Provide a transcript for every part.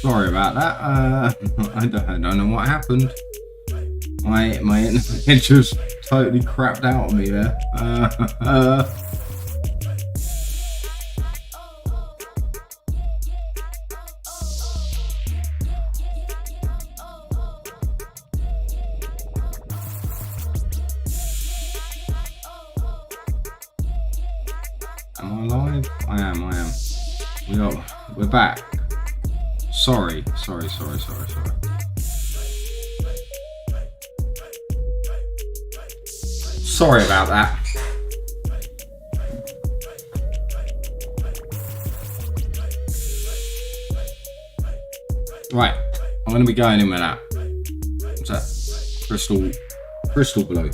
Sorry about that. I don't know what happened. My internet just totally crapped out on me there. Am I live? I am. We're back. Sorry. Sorry about that. Right, I'm going to be going in with that. What's that? Crystal blue.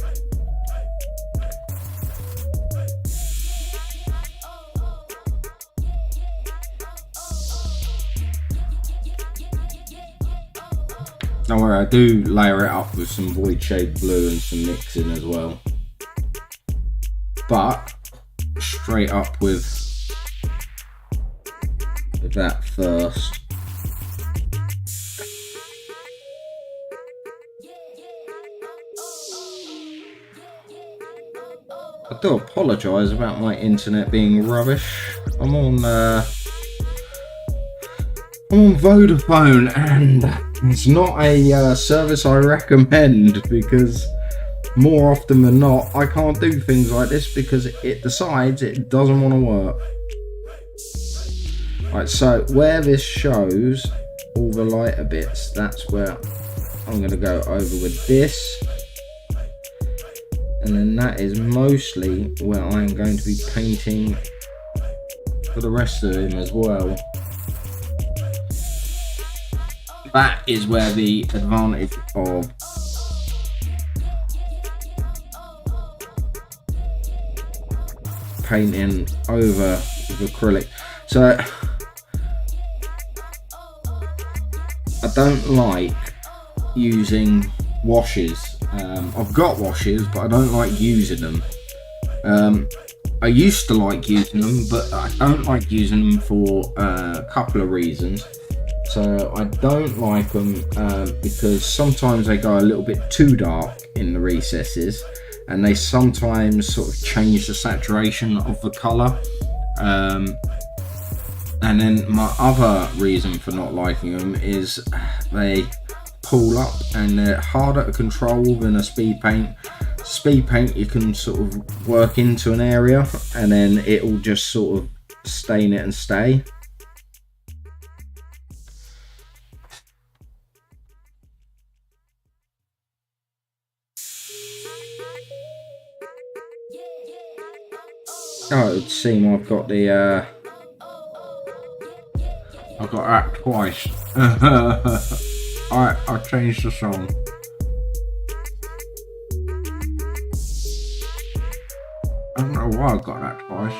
Don't worry, I do layer it up with some void shade blue and some mixing as well. But straight up with that first. I do apologise about my internet being rubbish. I'm on Vodafone, and it's not a service I recommend, because more often than not I can't do things like this because it decides it doesn't want to work. Right, so where this shows all the lighter bits, that's where I'm going to go over with this, and then that is mostly where I'm going to be painting for the rest of him as well. That is where the advantage of painting over with acrylic. So I don't like using washes. I've got washes, but I don't like using them. I used to like using them, but I don't like using them for a couple of reasons. So I don't like them because sometimes they go a little bit too dark in the recesses, and they sometimes sort of change the saturation of the colour. And then my other reason for not liking them is they pull up and they're harder to control than a speed paint. Speed paint, you can sort of work into an area and then it will just sort of stain it and stay. Oh, it would seem I've got the I've got that twice. Alright, I'll change the song. I don't know why I got that twice.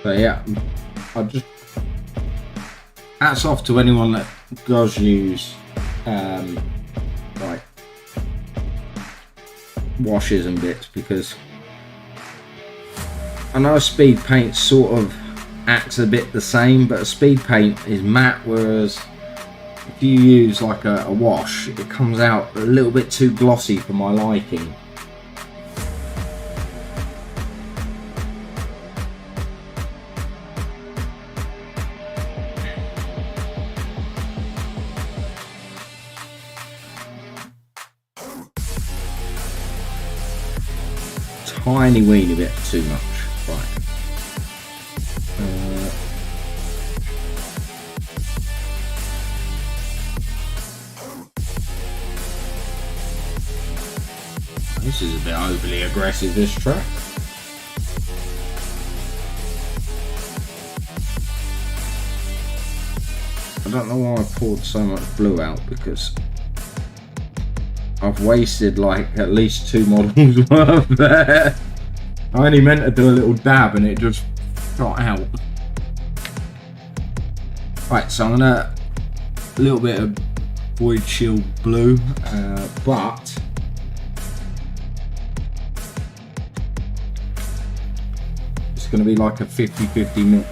So yeah, hats off to anyone that does use like washes and bits, because I know a speed paint sort of acts a bit the same, but a speed paint is matte, whereas if you use like a wash, it comes out a little bit too glossy for my liking. Tiny weeny bit too much. Right. This is a bit overly aggressive, this track. I don't know why I poured so much blue out, because I've wasted like at least 2 models worth there. I only meant to do a little dab and it just got out. Right, so I'm gonna a little bit of Void Shield blue, but it's gonna be like a 50-50 mix.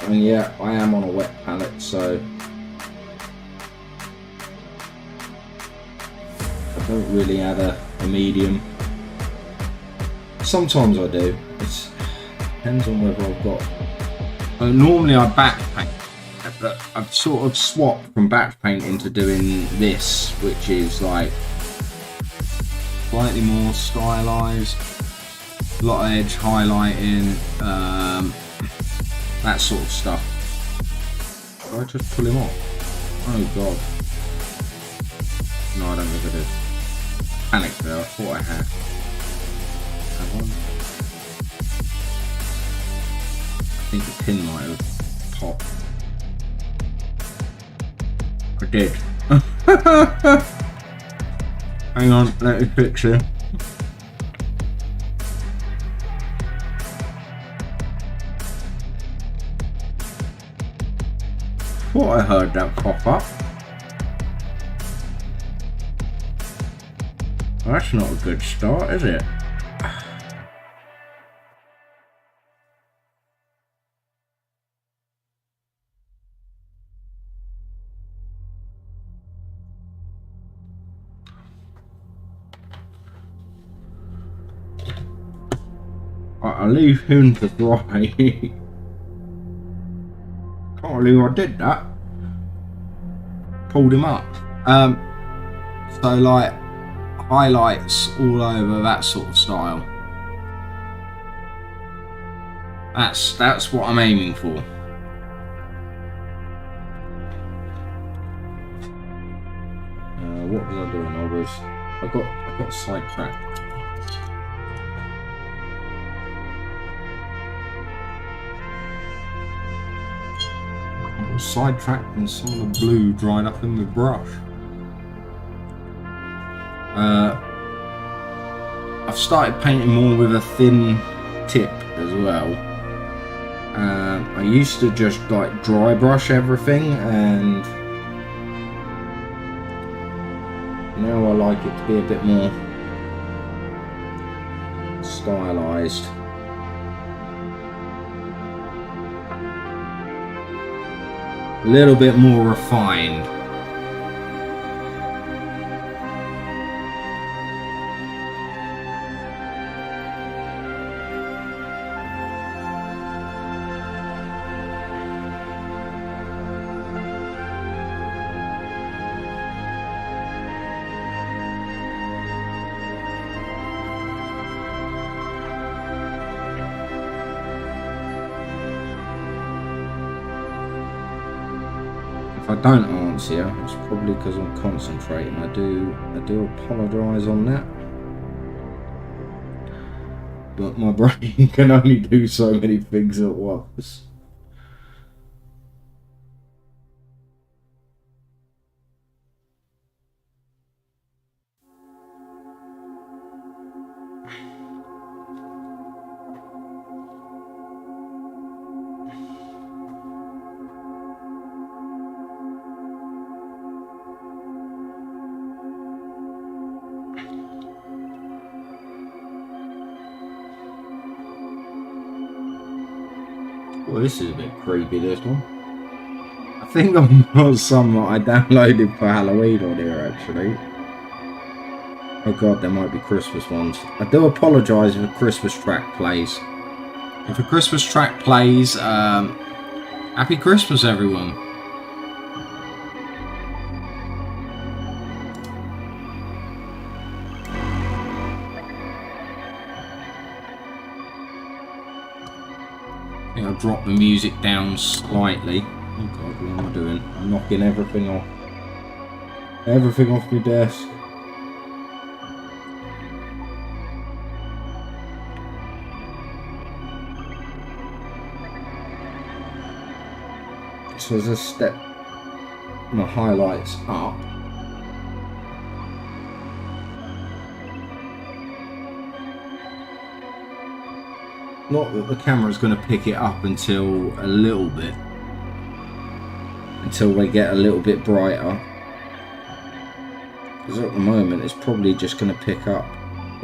And yeah, I am on a wet palette, so I don't really add a medium. Sometimes I do. It depends on whether I've got. Normally I back paint, but I've sort of swapped from back painting to doing this, which is like slightly more stylized, a lot of edge highlighting, that sort of stuff. Did I just pull him off? Oh god. No, I don't think I did. Panicked there, I thought I had. Have one. I think the pin might have popped. I did. Hang on, let me fix it. Thought I heard that pop up. Well, that's not a good start, is it? I'll leave him to dry. Can't believe I did that. Pulled him up. So like highlights all over, that sort of style. That's what I'm aiming for. What was I doing? I got sidetracked. Sidetracked and some of the blue dried up in the brush. I've started painting more with a thin tip as well. I used to just like dry brush everything, and now I like it to be a bit more stylized. A little bit more refined. If I don't answer you, it's probably because I'm concentrating. I do apologise on that. But my brain can only do so many things at once. Well, this is a bit creepy, this one. I think I've got some that I downloaded for Halloween on here, actually. Oh god, there might be Christmas ones. I do apologise if a Christmas track plays. If a Christmas track plays, Happy Christmas, everyone. I think I'll drop the music down slightly. Oh god, what am I doing? I'm knocking everything off. Everything off my desk. So as I step my highlights up, not that the camera's going to pick it up until a little bit, until they get a little bit brighter, because at the moment it's probably just going to pick up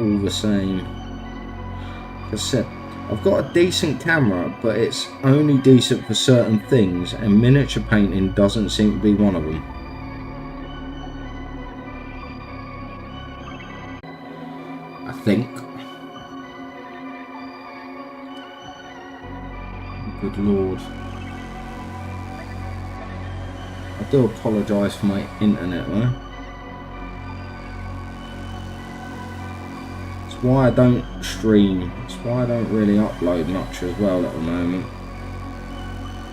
all the same. Like I said, I've got a decent camera, but it's only decent for certain things, and miniature painting doesn't seem to be one of them. I think. Good lord. I do apologise for my internet though. It's why I don't stream. It's why I don't really upload much as well at the moment.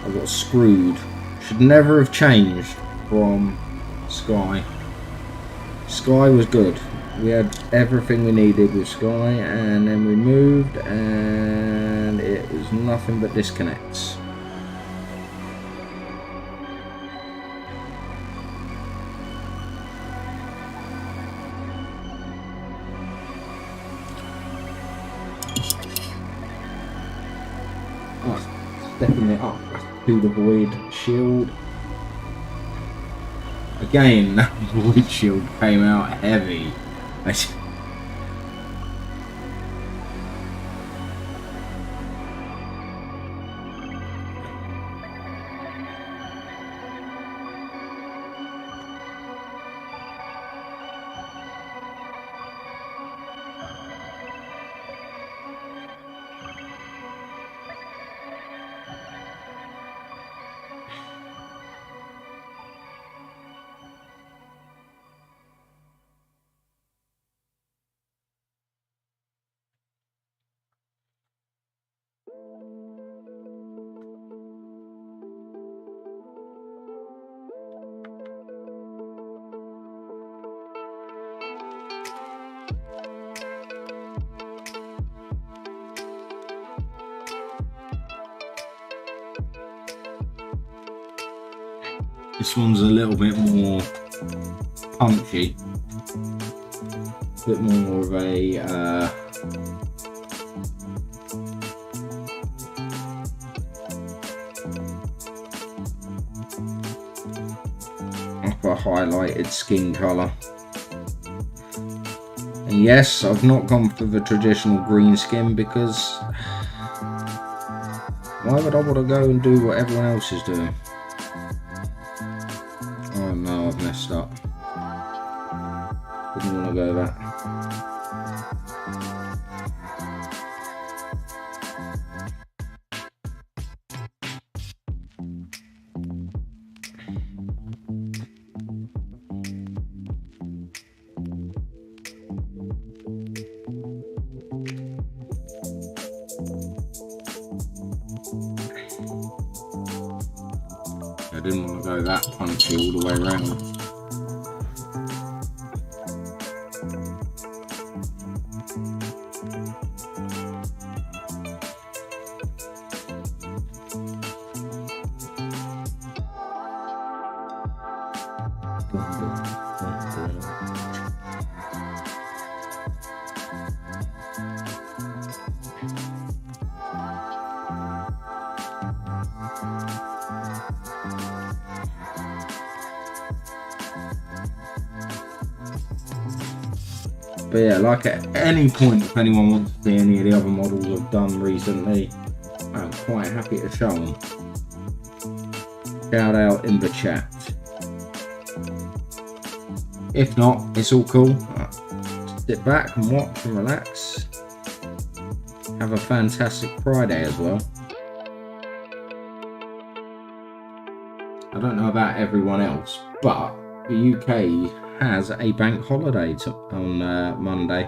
I got screwed. Should never have changed from Sky. Sky was good. We had everything we needed with Sky, and then we moved and it was nothing but disconnects. Stepping it up to the void shield. Again, that void shield came out heavy. This one's a little bit more punchy, a bit more of a upper highlighted skin colour. And yes, I've not gone for the traditional green skin because why would I want to go and do what everyone else is doing? Oh no, I've messed up. Didn't want to go that. I didn't want to go that punchy all the way around. But yeah, like at any point, if anyone wants to see any of the other models I've done recently, I'm quite happy to show them. Shout out in the chat. If not, it's all cool. Sit back and watch and relax. Have a fantastic Friday as well. I don't know about everyone else, but the UK has a bank holiday on Monday.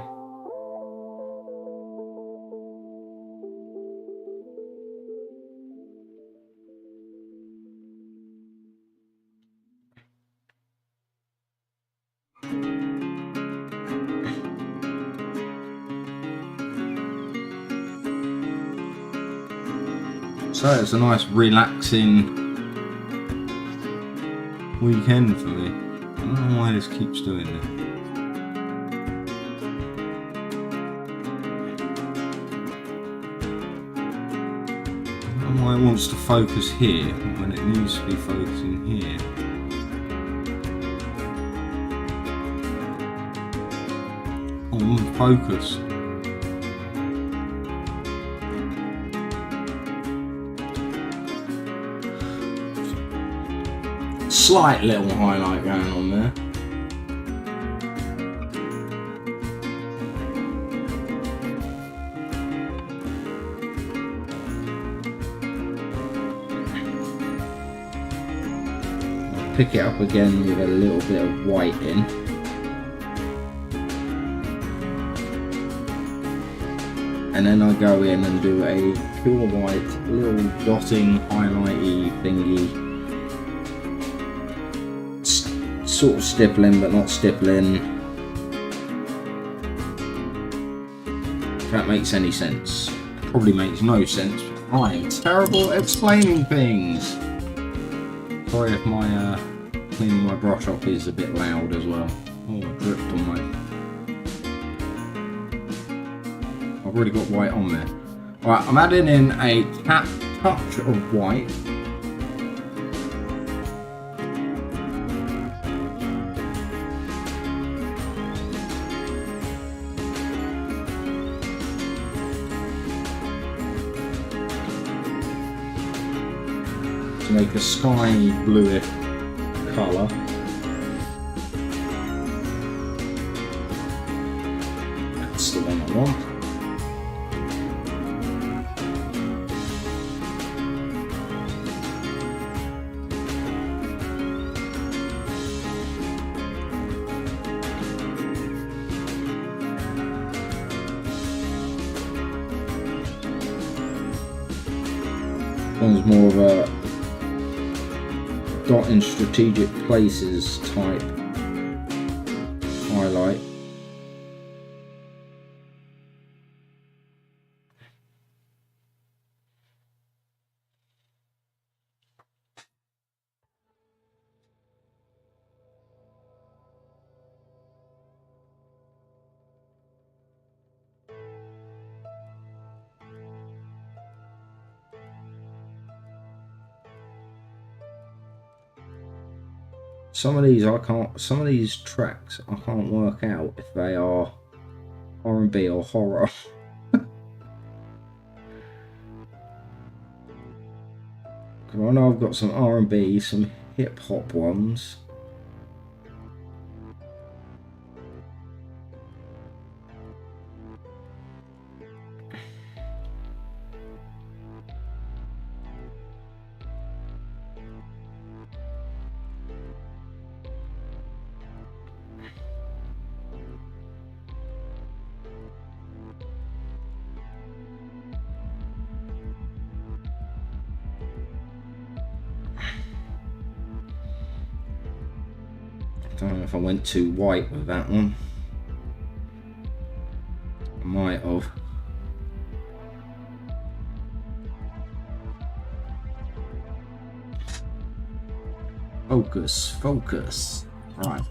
So it's a nice relaxing weekend for me. I don't know why this keeps doing this. I don't know why it wants to focus here when it needs to be focusing here. On focus. Slight little highlight going on there. I'll pick it up again with a little bit of white in. And then I go in and do a pure white, little dotting, highlighty thingy. Sort of stippling, but not stippling. If that makes any sense. Probably makes no sense. I am terrible at explaining things. Sorry if my cleaning my brush off is a bit loud as well. Oh, I dripped on my... I've already got white on there. Alright, I'm adding in a touch of white. To make a sky bluish colour. That's the one I want. One's more of a dot in strategic places type highlight. Some of these tracks I can't work out if they are R&B or horror. Because I know I've got some R&B, some hip hop ones. I don't know if I went too white with that one. I might have. Focus, focus. Right.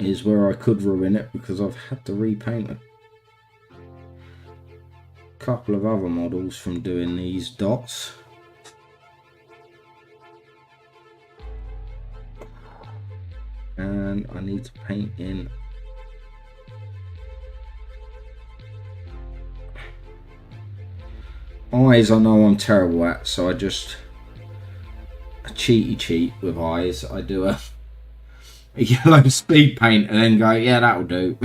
Is where I could ruin it because I've had to repaint a couple of other models from doing these dots. And I need to paint in eyes. I know I'm terrible at, so I just cheat with eyes. I do a yellow speed paint and then go, yeah, that'll do.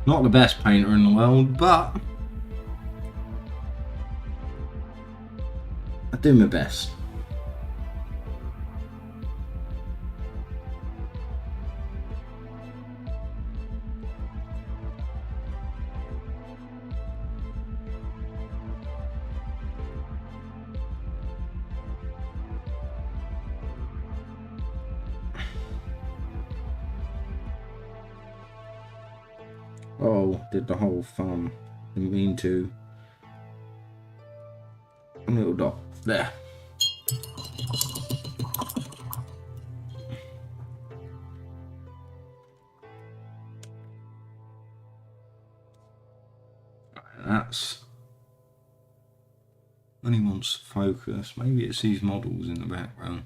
Not the best painter in the world, but I do my best. Oh, did the whole thumb. Didn't mean to. A little dot. There. That's... when he wants to focus. Maybe it's these models in the background.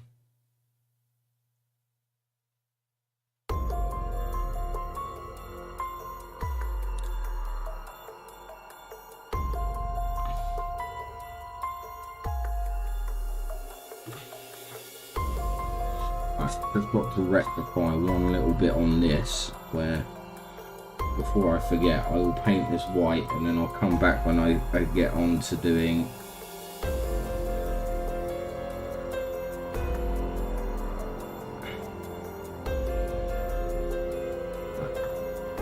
I've got to rectify one little bit on this, where before I forget I will paint this white, and then I'll come back when I get on to doing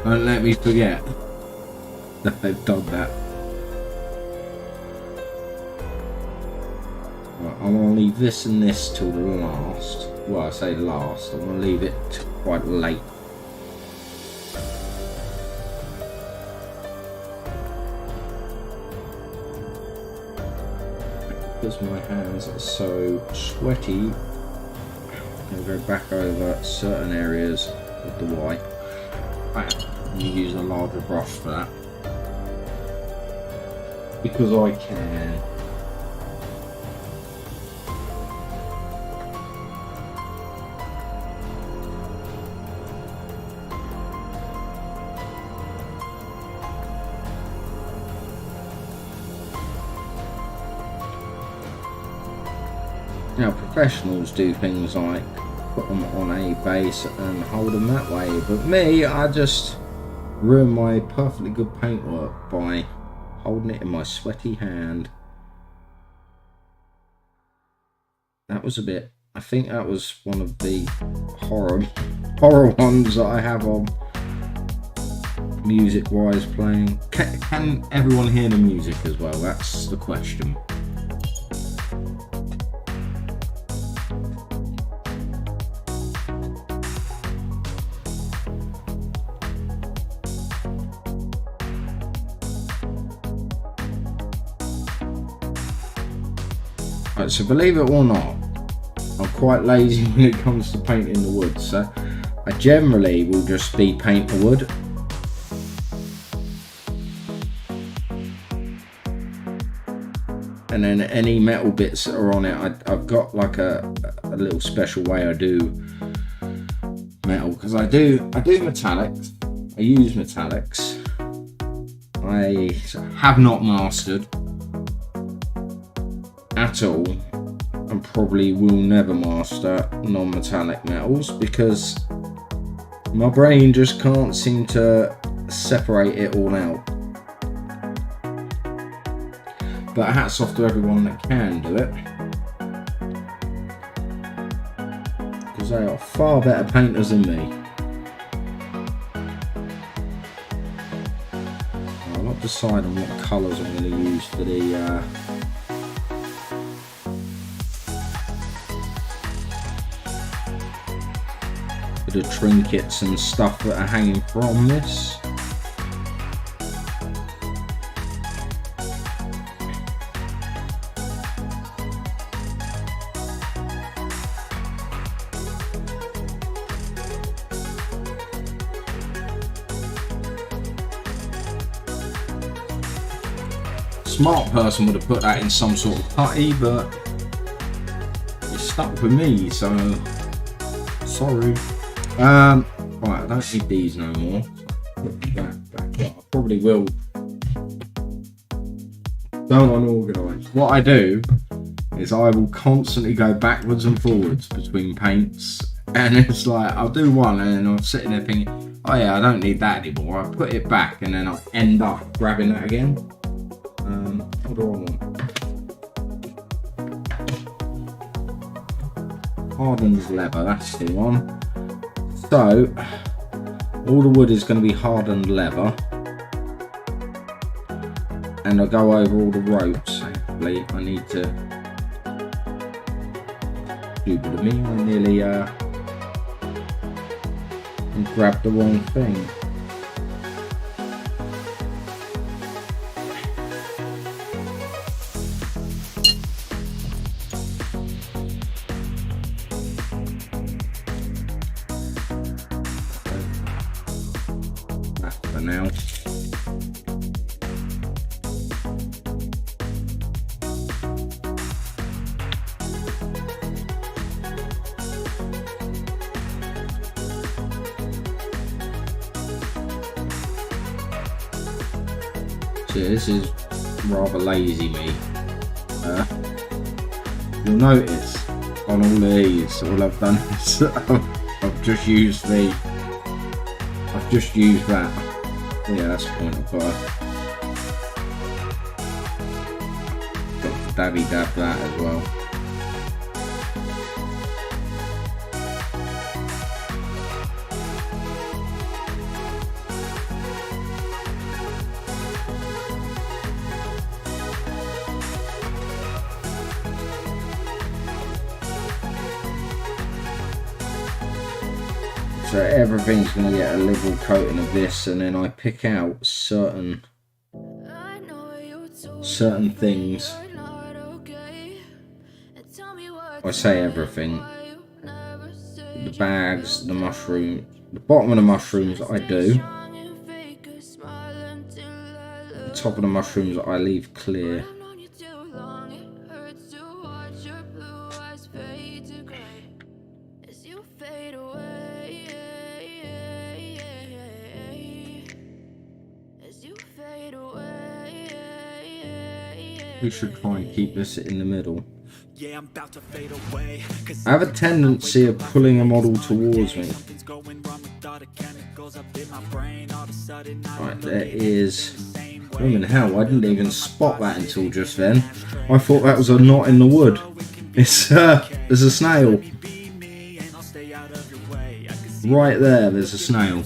don't let me forget that they've done that. Right, I'm going to leave this and this till the last. Well, I say last, I'm going to leave it quite late. Because my hands are so sweaty, I'm going to go back over certain areas of the white. I'm going to use a larger brush for that. Because I can. Now, professionals do things like put them on a base and hold them that way, but me, I just ruin my perfectly good paintwork by holding it in my sweaty hand. That was a bit, I think that was one of the horror ones that I have on music wise playing. Can everyone hear the music as well? That's the question. Right, so believe it or not, I'm quite lazy when it comes to painting the wood, so I generally will just be paint the wood. And then any metal bits that are on it, I've got like a little special way I do metal, because I do metallics, I use metallics. I have not mastered at all, and probably will never master non-metallic metals, because my brain just can't seem to separate it all out. But hats off to everyone that can do it, because they are far better painters than me. I'm not deciding what colours I'm going to use for the trinkets and stuff that are hanging from this. Smart person would have put that in some sort of putty, but it stuck with me, so sorry. Right, I don't need these no more. I probably will go unorganised. What I do is I will constantly go backwards and forwards between paints, and it's like I'll do one and then I'm sitting there thinking, Oh yeah, I don't need that anymore. I put it back and then I end up grabbing that again. What do I want? Hardened leather, that's the one. So, all the wood is going to be hardened leather. And I'll go over all the ropes. Hopefully, I need to... Stupid of me, I nearly grabbed the wrong thing. For now. So this is rather lazy me. You'll notice on all of these, all I've done is I've just used that. Yeah, that's the point. I've got to dabby dab that as well. So everything's going to get a liberal coating of this, and then I pick out certain things. I say everything. The bags, the mushroom, the bottom of the mushrooms I do. The top of the mushrooms I leave clear. We should try and keep this in the middle. I have a tendency of pulling a model towards me. Right, there is... Blooming hell, I didn't even spot that until just then. I thought that was a knot in the wood. It's there's a snail. Right there, there's a snail.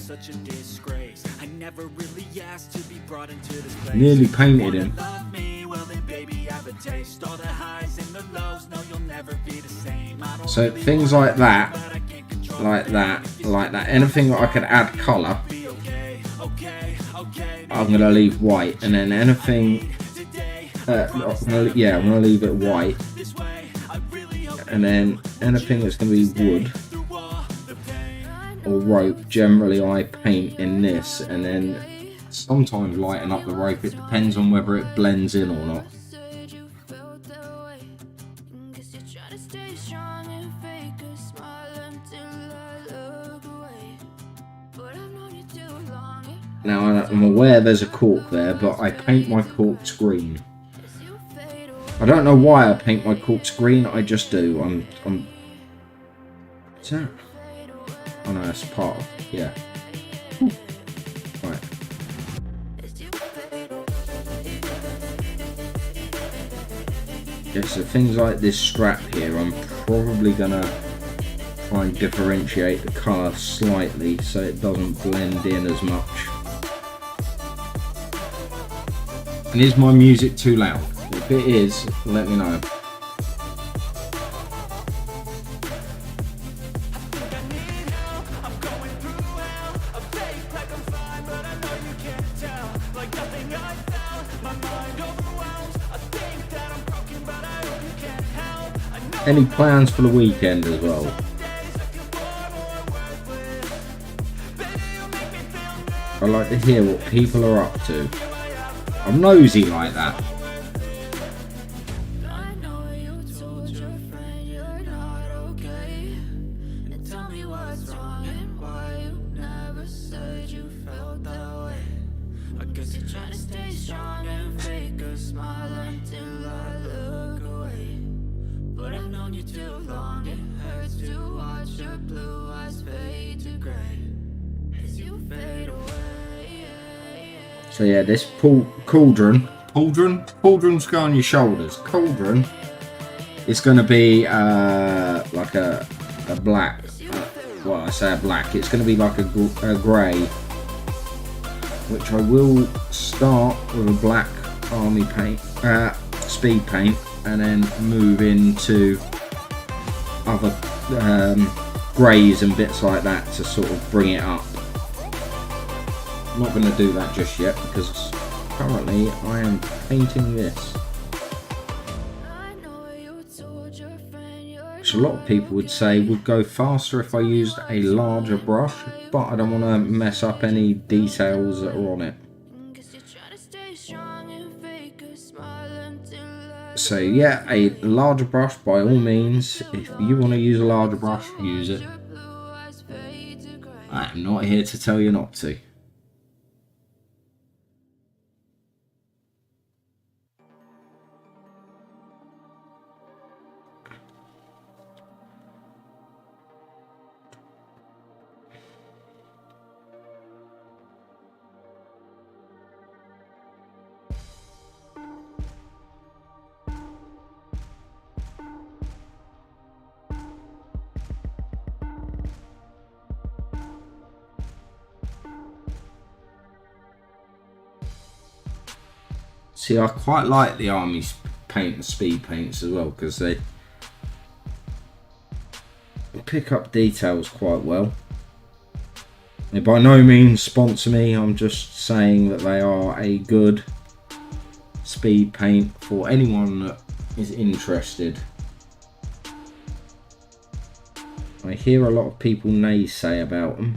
Nearly painted him. So things like that, anything that I could add colour, I'm going to leave white, and then anything, I'm going to leave it white, and then anything that's going to be wood or rope, generally I paint in this, and then sometimes lighten up the rope. It depends on whether it blends in or not. Now I'm aware there's a cork there, but I paint my corks green. I don't know why I paint my corks green, I just do. What's that? Oh no, that's part of, yeah. Ooh. Right. Yeah, so things like this strap here, I'm probably gonna try and differentiate the colour slightly so it doesn't blend in as much. And is my music too loud? If it is, let me know. Any plans for the weekend as well? I like to hear what people are up to. I'm nosy like that. So yeah, this cauldron's go on your shoulders. Cauldron is going to be like a black. Well, I say a black. It's going to be like a grey, which I will start with a black army paint, speed paint, and then move into other greys and bits like that to sort of bring it up. I'm not going to do that just yet because currently I am painting this, which a lot of people would say would go faster if I used a larger brush, but I don't want to mess up any details that are on it. So yeah, a larger brush by all means. If you want to use a larger brush, use it. I am not here to tell you not to. See, I quite like the army paint and speed paints as well because they pick up details quite well. They by no means sponsor me, I'm just saying that they are a good speed paint for anyone that is interested. I hear a lot of people naysay about them.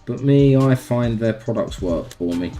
But me, I find their products work for me.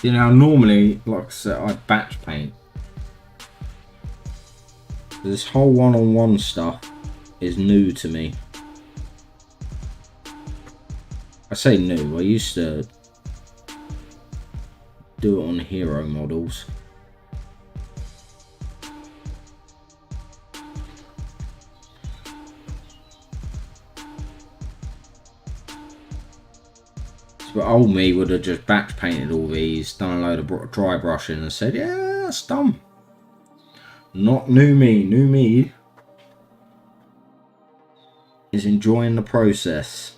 You know, normally, like I said, I batch paint. This whole one-on-one stuff is new to me. I say new, I used to do it on hero models. But old me would have just batch painted all these, done a load of dry brushing and said, yeah, that's done. Not new me. New me is enjoying the process.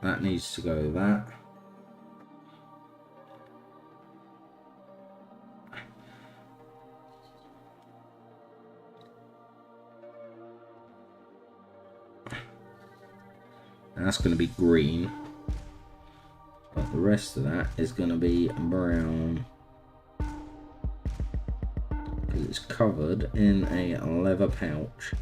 That needs to go that. And that's going to be green, but the rest of that is going to be brown because it's covered in a leather pouch.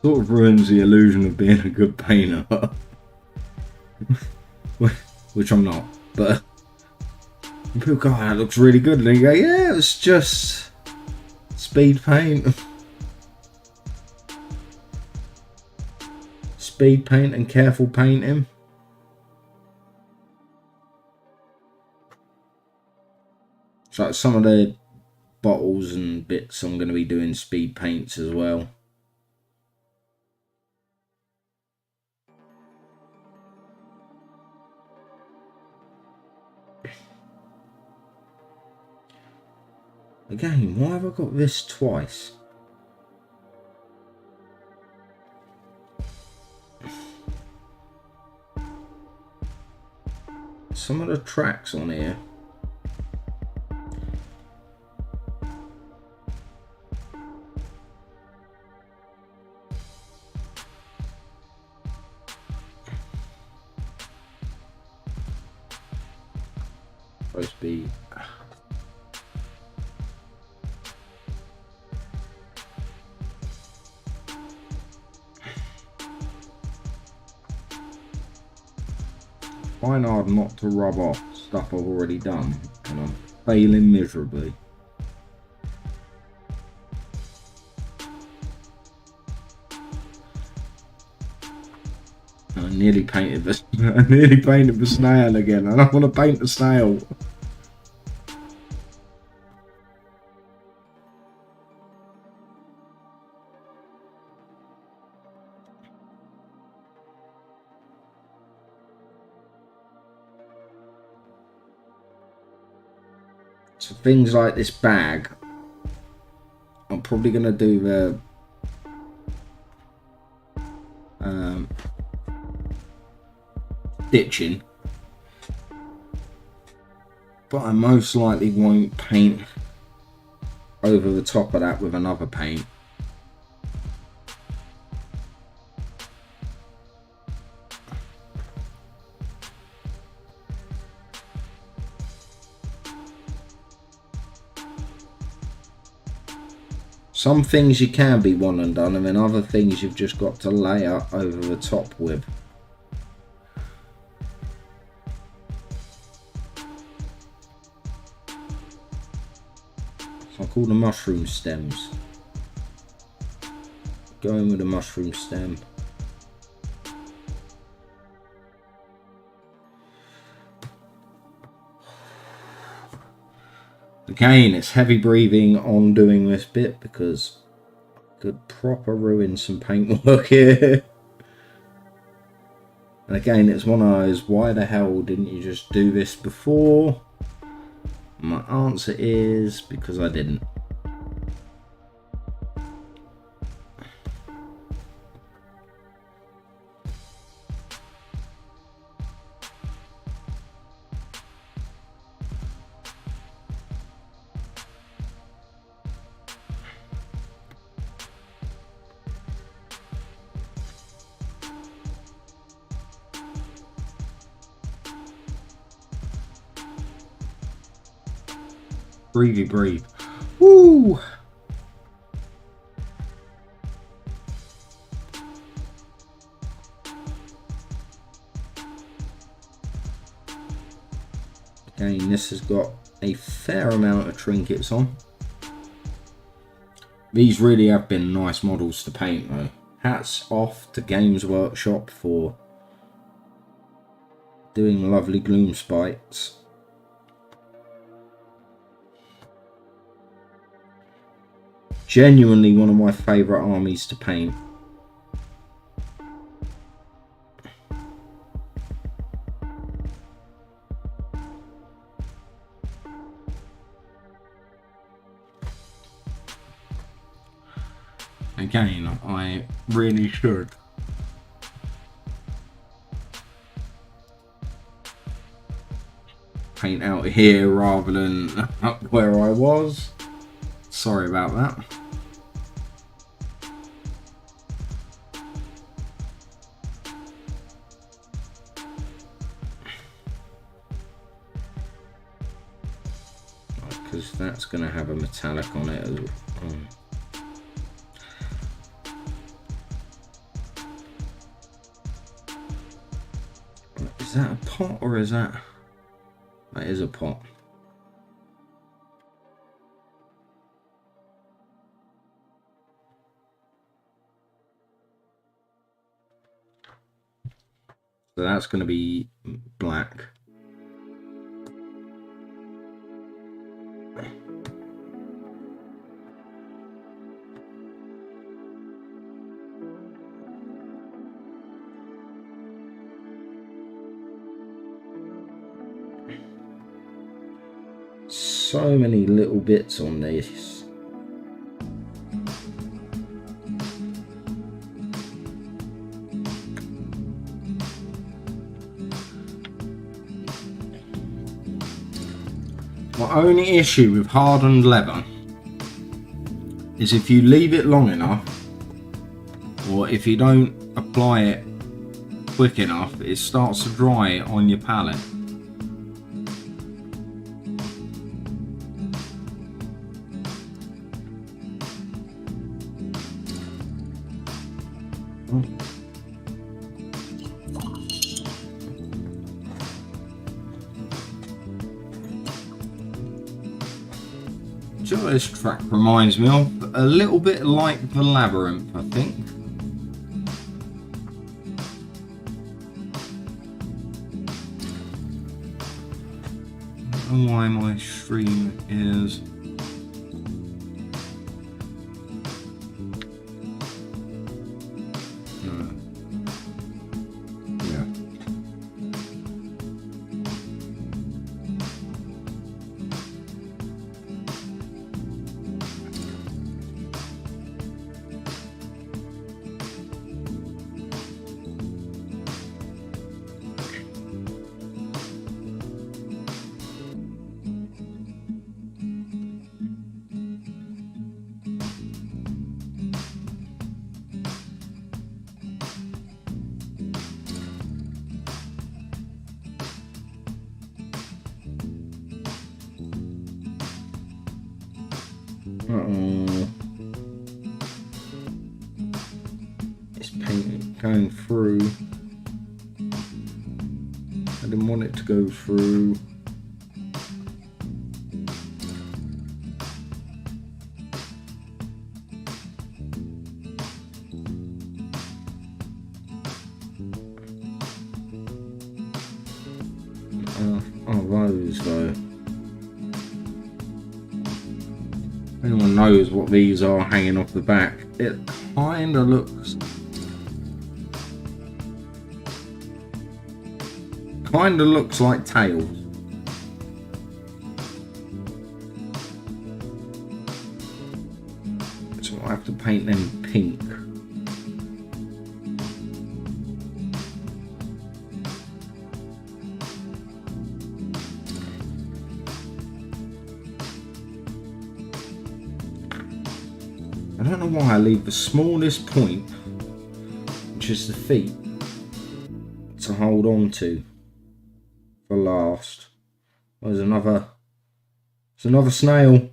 Sort of ruins the illusion of being a good painter. Which I'm not, but people go, oh, that looks really good, and you go, yeah, it's just speed paint. Speed paint and careful painting. So some of the bottles and bits I'm going to be doing speed paints as well. Again, why have I got this twice? Some of the tracks on here. Supposed to be. Trying hard not to rub off stuff I've already done, and I'm failing miserably. I nearly painted the snail again. I don't want to paint the snail. So things like this bag, I'm probably going to do the stitching, but I most likely won't paint over the top of that with another paint. Some things you can be one and done, and then other things you've just got to layer over the top with. So I call the mushroom stems. Going with a mushroom stem. Again, it's heavy breathing on doing this bit because I could proper ruin some paintwork here. And again, it's one of those, why the hell didn't you just do this before? My answer is because I didn't. Breathy breathe. Woo! Again, this has got a fair amount of trinkets on. These really have been nice models to paint though. Hats off to Games Workshop for doing lovely gloom spikes. Genuinely one of my favourite armies to paint. Again, I really should paint out here rather than up where I was. Sorry about that. Because that's going to have a metallic on it as well. that a pot or is that... That is a pot. So that's going to be black. So many little bits on this. My only issue with hardened leather is if you leave it long enough, or if you don't apply it quick enough, it starts to dry on your palette. Do you know what this track reminds me of? A little bit like the Labyrinth, I think. I don't know why my stream is... It's paint going through. I didn't want it to go through. Those though. Anyone knows what these are hanging off the back? It kind of looks like tails. So I have to paint them pink. I don't know why I leave the smallest point, which is the feet, to hold on to for last. There's another snail.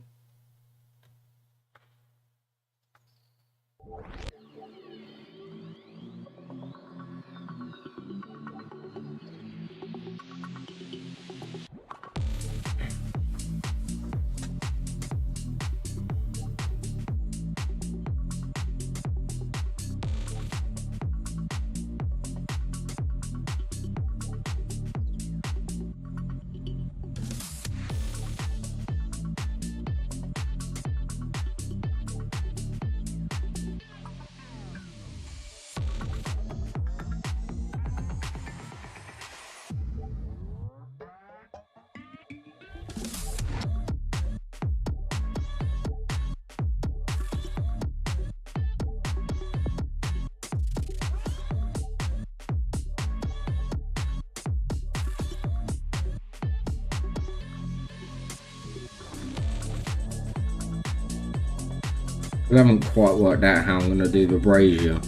I haven't quite worked out how I'm going to do the brazier.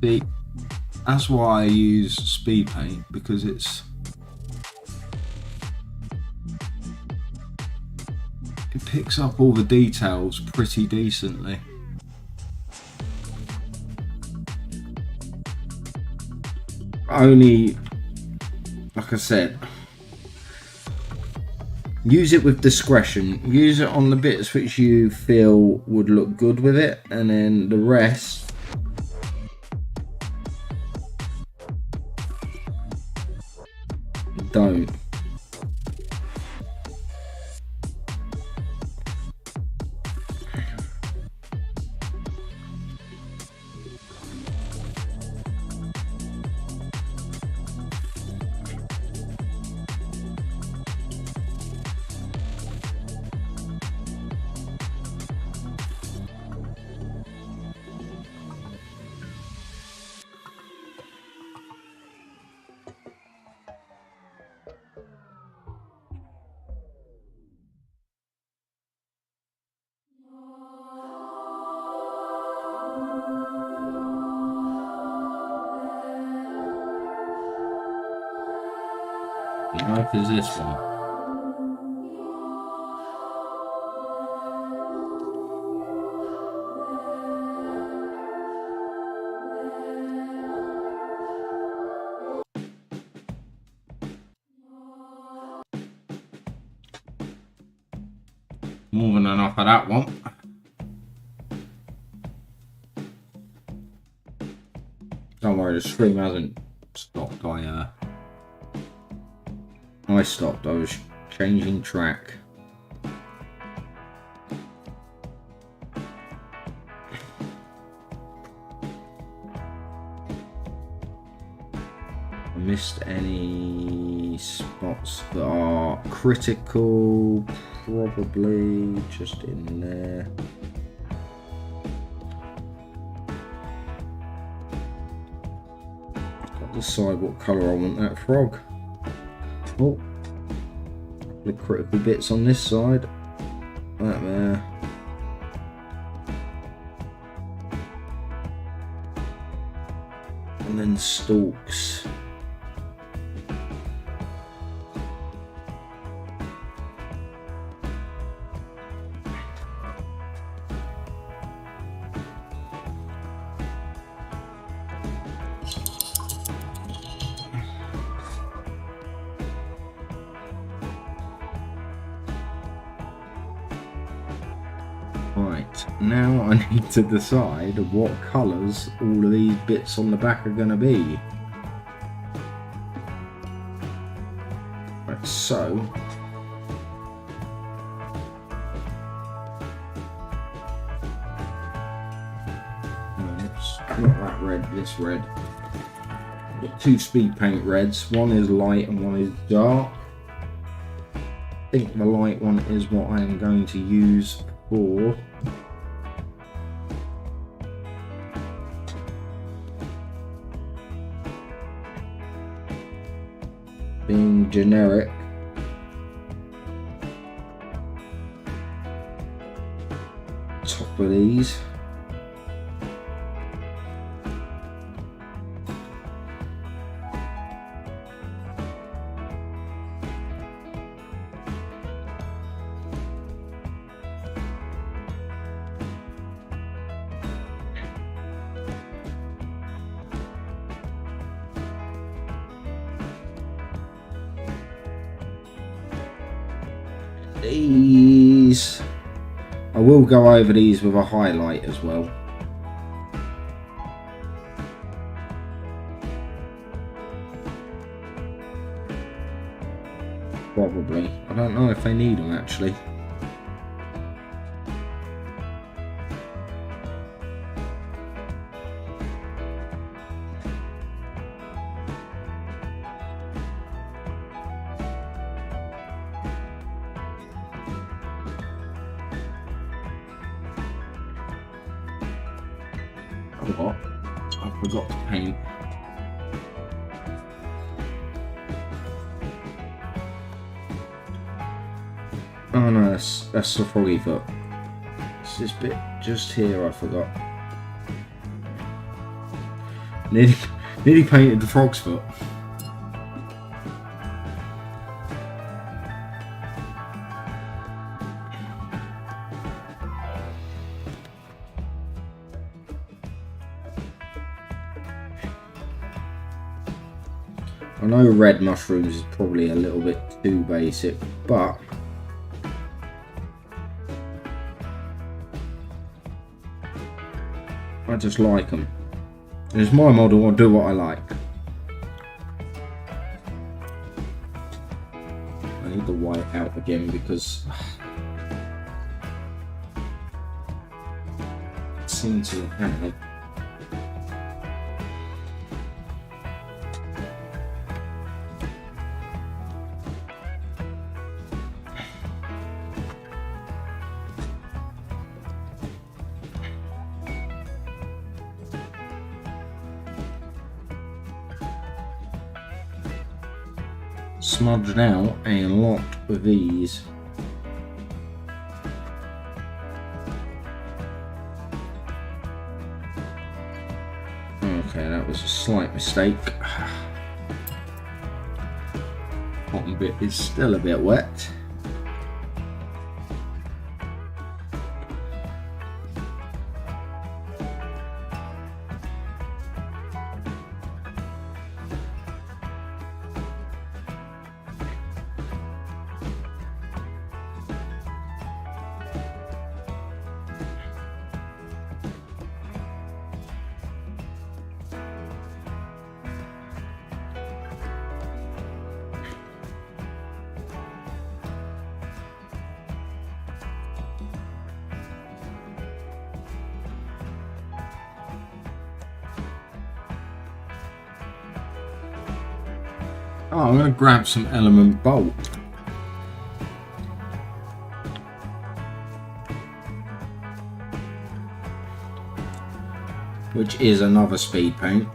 See, that's why I use speed paint, because it picks up all the details pretty decently. Only, like I said, use it with discretion. Use it on the bits which you feel would look good with it, and then the rest, don't. What is this one? More than enough of that one. Don't worry, the stream hasn't stopped. I stopped. I was changing track. I missed any spots that are critical? Probably just in there. Got to decide what colour I want that frog. Oh, the critical bits on this side. That there. And then stalks. Right, now I need to decide what colours all of these bits on the back are going to be. Right, so not that red, this red. I've got two speed paint reds, one is light and one is dark. I think the light one is what I am going to use for being generic. Top of these. These, I will go over these with a highlight as well. Probably. I don't know if they need them actually. What? I forgot to paint. Oh no, that's the froggy foot. It's this bit just here I forgot. Nearly, nearly painted the frog's foot. I know red mushrooms is probably a little bit too basic, but I just like them. It's my model, I'll do what I like. I need the white out again because it seems to have smudged out a lot of these. Okay, that was a slight mistake. Bottom bit is still a bit wet. Oh, I'm going to grab some element bolt. Which is another speed paint.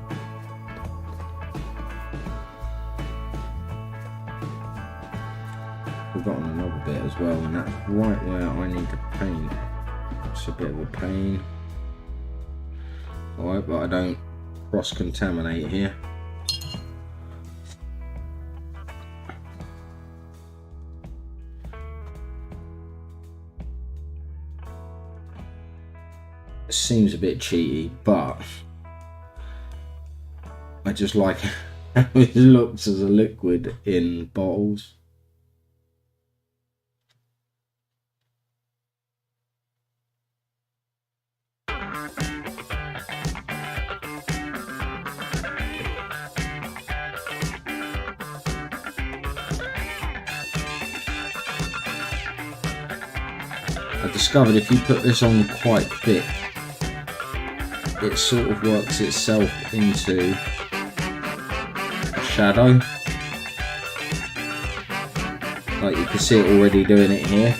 Forgotten another bit as well, and that's right where I need to paint. It's a bit of a pain. Alright, but I don't cross-contaminate here. It seems a bit cheaty, but I just like how it looks as a liquid in bottles. I discovered if you put this on quite thick, it sort of works itself into a shadow. Like you can see it already doing it here.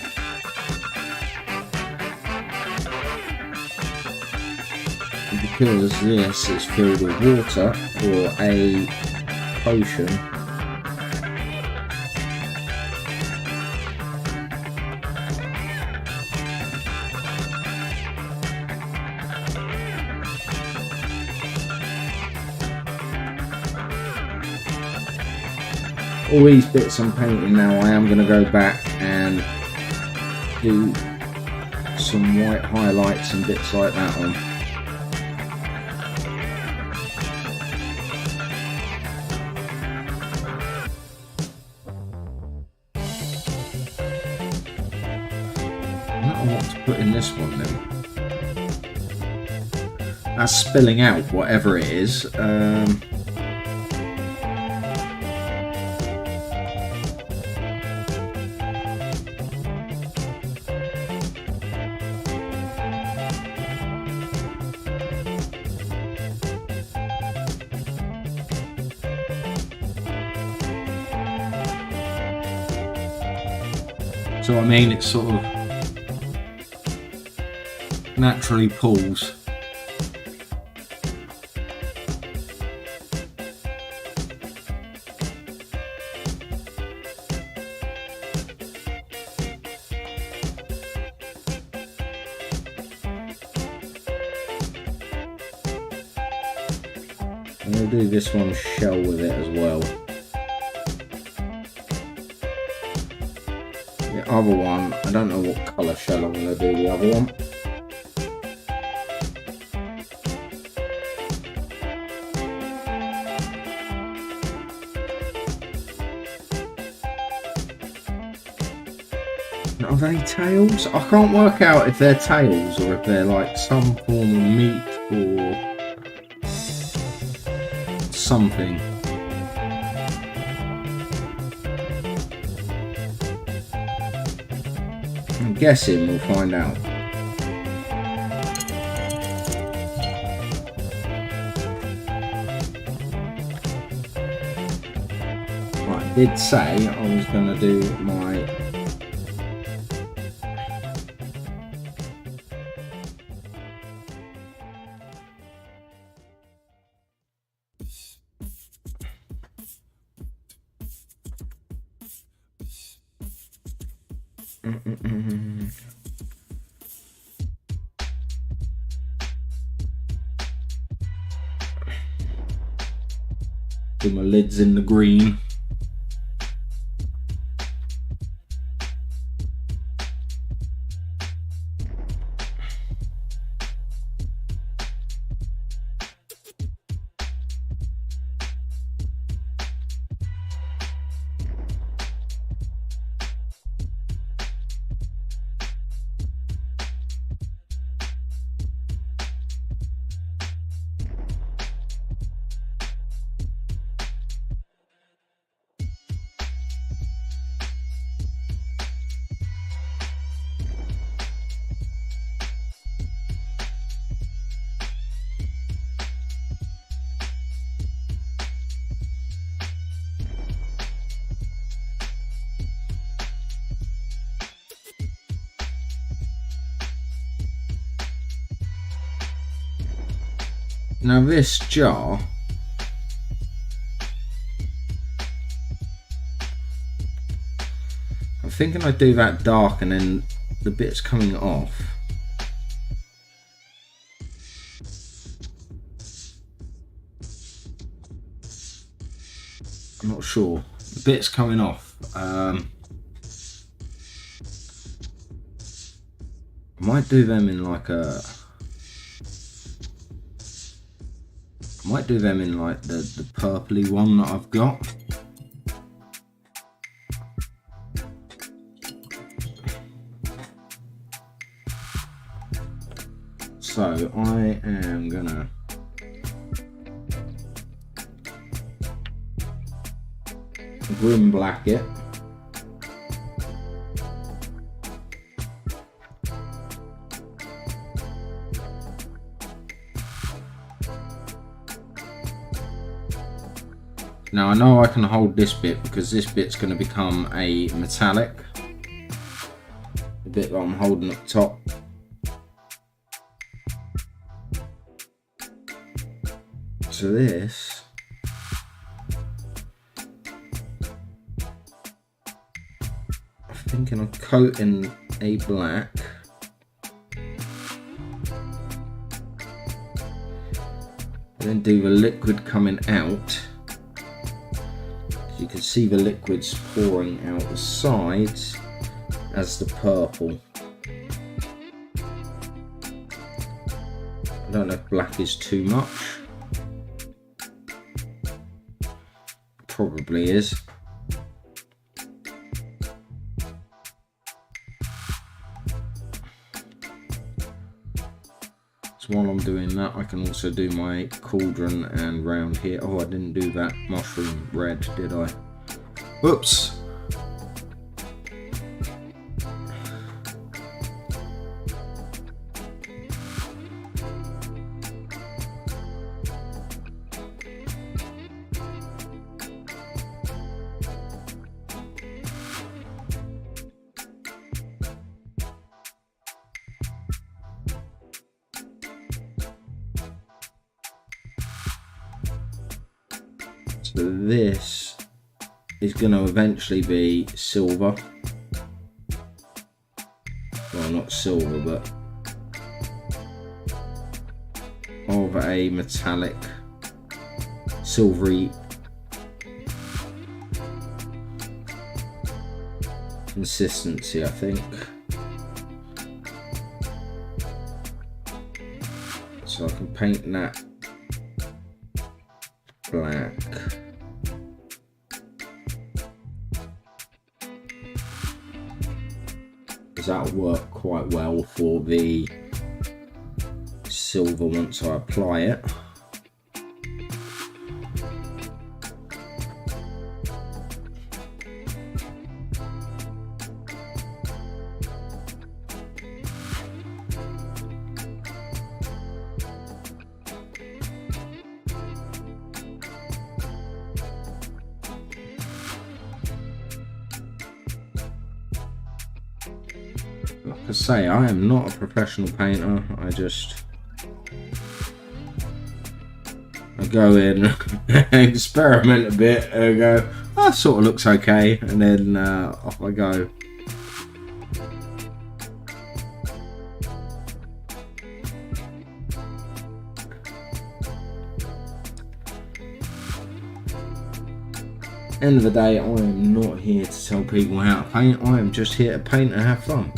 And because this is filled with water or a potion, all these bits I'm painting now, I am going to go back and do some white highlights and bits like that on. I don't know what to put in this one then. That's spilling out whatever it is. So I mean, it sort of naturally pulls. I'm going to do this one shell with it as well. The other one, I don't know what colour shell I'm going to do the other one. Are they tails? I can't work out if they're tails or if they're like some form of meat or something. I'm guessing we'll find out. Right, I did say I was going to do my do my lids in the green. Now this jar, I'm thinking I do that dark and then the bits coming off. I'm not sure. The bits coming off. I might do them in like a. I might do them in like the purpley one that I've got. So I am gonna grim black it. Now I know I can hold this bit because this bit's going to become a metallic. The bit that I'm holding up top. So this I'm thinking of coating a black. And then do the liquid coming out. You can see the liquids pouring out the sides as the purple. I don't know if black is too much. Probably is. So while I'm doing that, I can also do my cauldron and round here. Oh, I didn't do that mushroom red, did I? Whoops. So this is going to eventually be silver. Well, not silver, but of a metallic silvery consistency, I think. So I can paint that black. Because that'll work quite well for the silver once I apply it. Like I say, I am not a professional painter. I go in, experiment a bit, and go, oh, that sort of looks okay, and then off I go. End of the day, I am not here to tell people how to paint. I am just here to paint and have fun.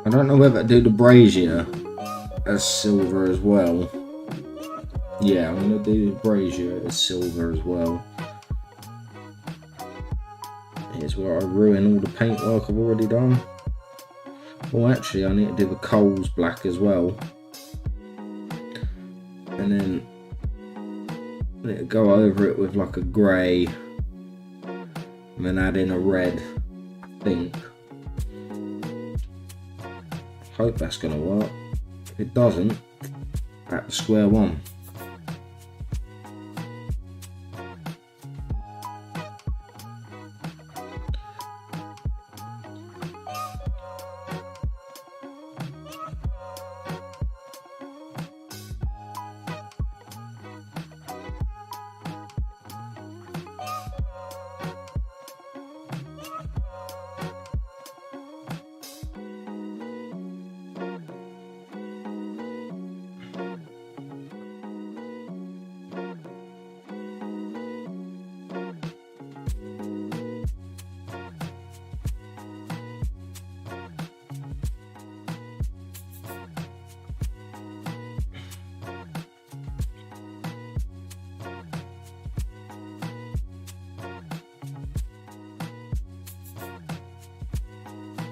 I don't know whether to do the brazier as silver as well. Yeah, I'm going to do the brazier as silver as well. Here's where I ruin all the paintwork I've already done. Well, actually, I need to do the coals black as well. And then I need to go over it with like a grey. And then add in a red, I think. Hope that's going to work. If it doesn't, back to square one.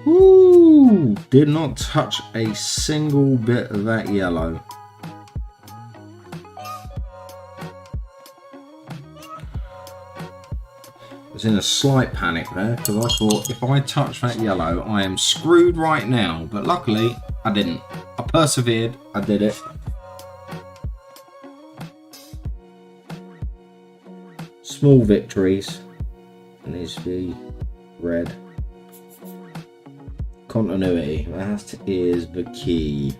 Woo! Did not touch a single bit of that yellow. I was in a slight panic there because I thought if I touch that yellow I am screwed right now, but luckily I didn't. I persevered, I did it. Small victories. It needs to be red. Continuity, that is the key.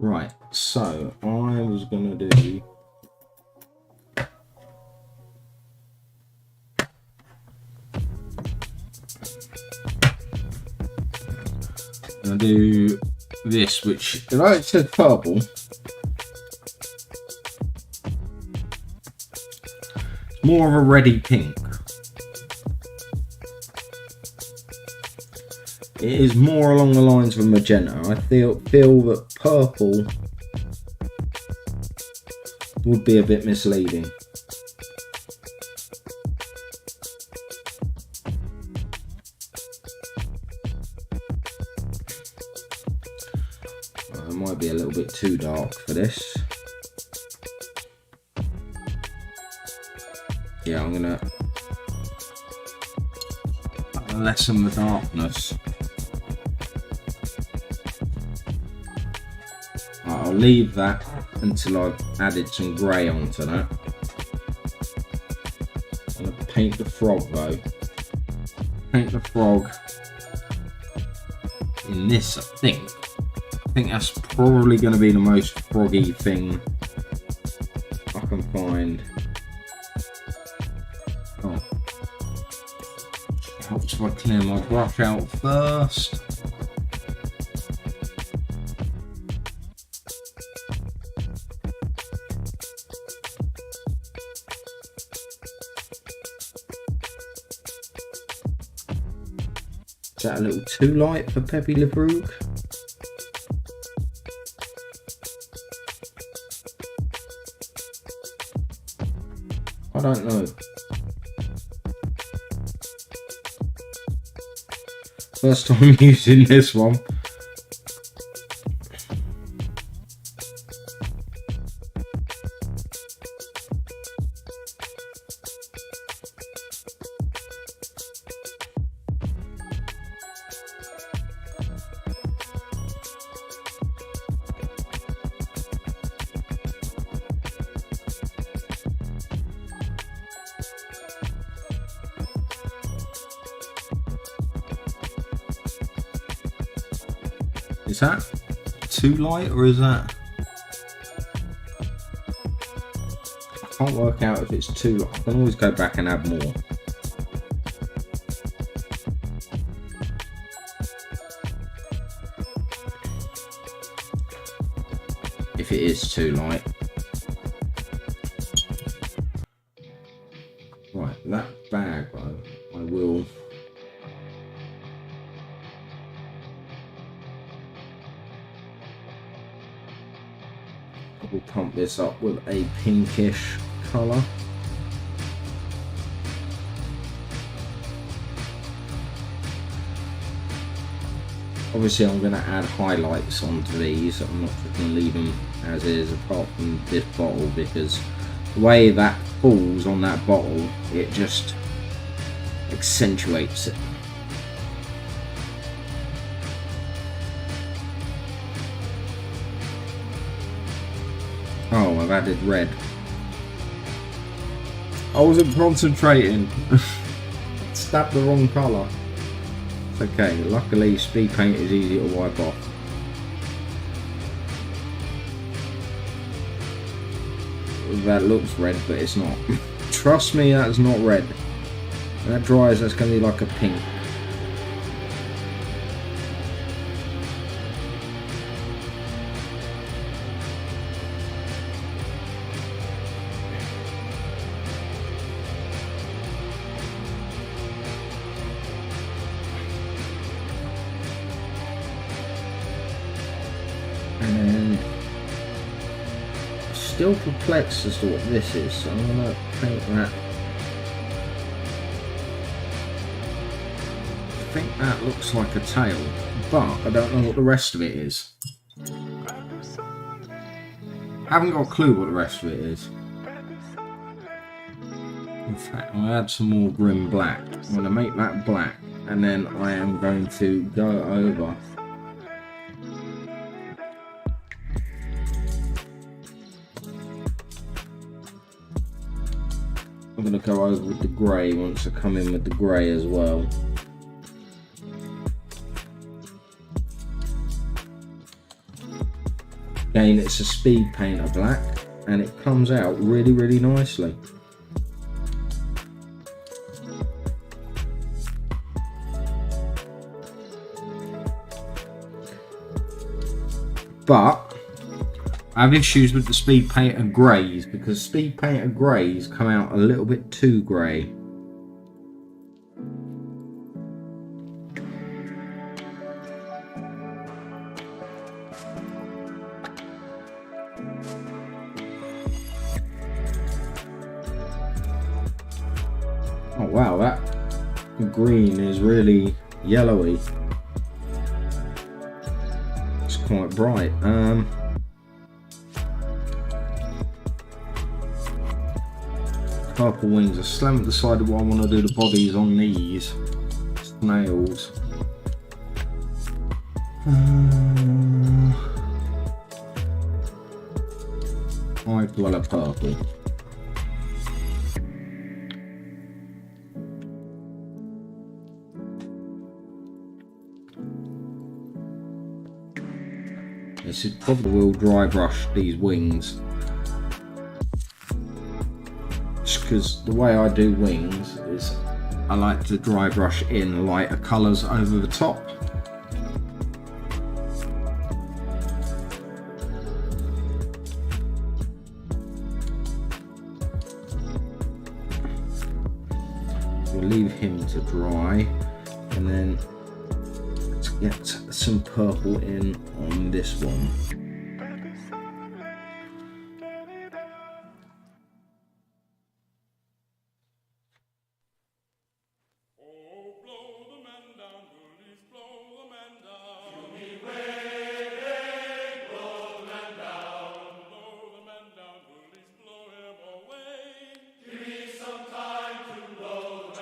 Right, so I was going to do this, which, although it says purple, it's more of a reddy pink. It is more along the lines of magenta. I feel that purple would be a bit misleading. might be a little bit too dark for this. Yeah, I'm gonna lessen the darkness. I'll leave that until I've added some grey onto that. I'm gonna paint the frog though. Paint the frog in this, I think. I think that's probably going to be the most froggy thing I can find. Oh. It helps if I clear my brush out first. Is that a little too light for Pepe Le Brug? I don't know. First time using this one. Is that too light or is that... I can't work out if it's too light. I can always go back and add more. If it is too light. Right, that bag though, I will... We'll pump this up with a pinkish colour. Obviously I'm going to add highlights onto these. I'm not just going to leave them as is apart from this bottle, because the way that falls on that bottle, it just accentuates it. Oh, I've added red. I wasn't concentrating. Stabbed the wrong colour. It's okay, luckily speed paint is easy to wipe off. That looks red, but it's not. Trust me, that's not red. When that dries, that's going to be like a pink. And still perplexed as to what this is, so I'm going to paint that. I think that looks like a tail, but I don't know what the rest of it is. I haven't got a clue what the rest of it is. In fact, I'll add some more grim black. I'm going to make that black, and then I am going to go over. I'm going to go over with the grey once I come in with the grey as well. Again, it's a speed painter black and it comes out really, really nicely. But I have issues with the speed painter greys because speed painter greys come out a little bit too grey. Oh wow, that green is really yellowy. It's quite bright. Purple wings. I still haven't decided what I want to do the bodies on these snails. Hive dweller purple. This is probably will dry brush these wings. Just because the way I do wings is I like to dry brush in lighter colours over the top. We'll leave him to dry, and then let's get some purple in on this one.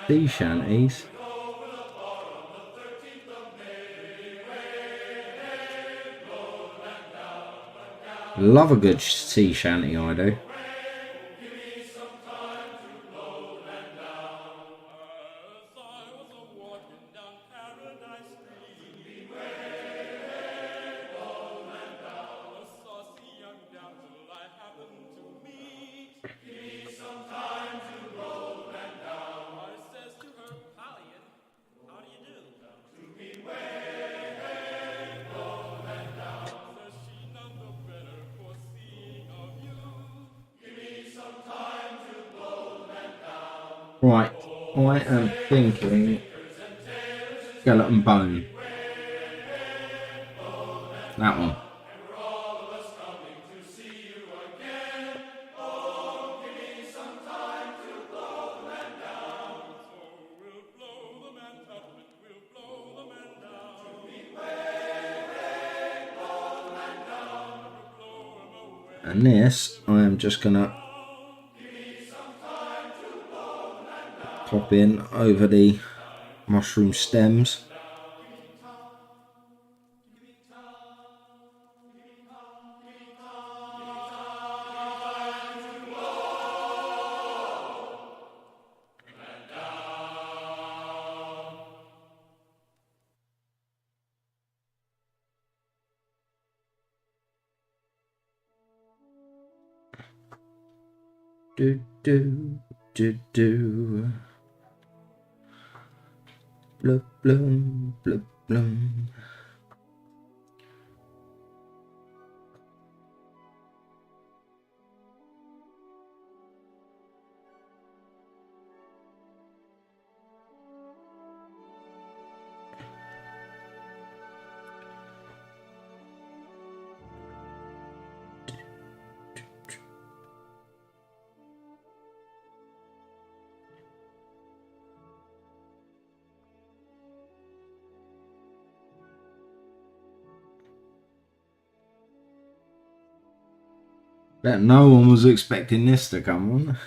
Sea shanties. Love a good sea shanty, I do. Right, I am thinking skeleton bone. That one. And this, I am just gonna pop in over the mushroom stems. Do do do do. Blub blum blub blum. Bet no one was expecting this to come on.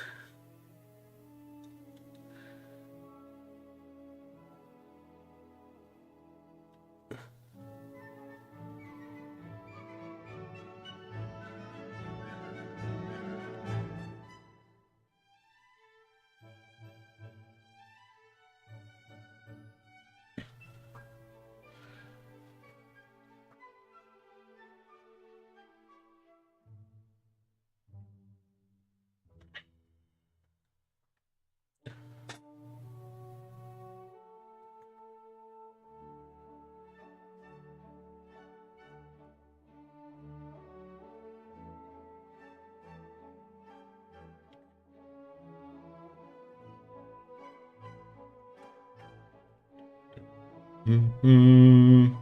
Mm-hmm.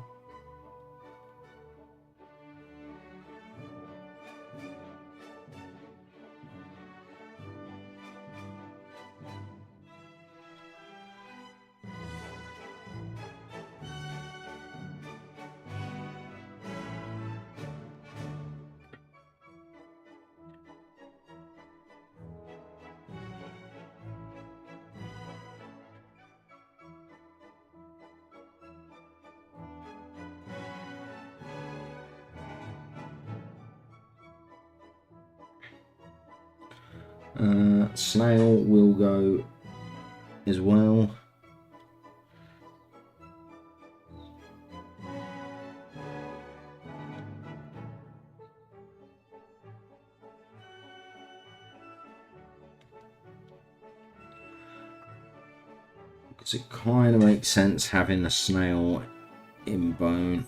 Snail will go as well. Because it kind of makes sense having a snail in bone.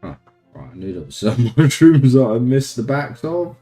I knew there were some mushrooms that I missed the backs of.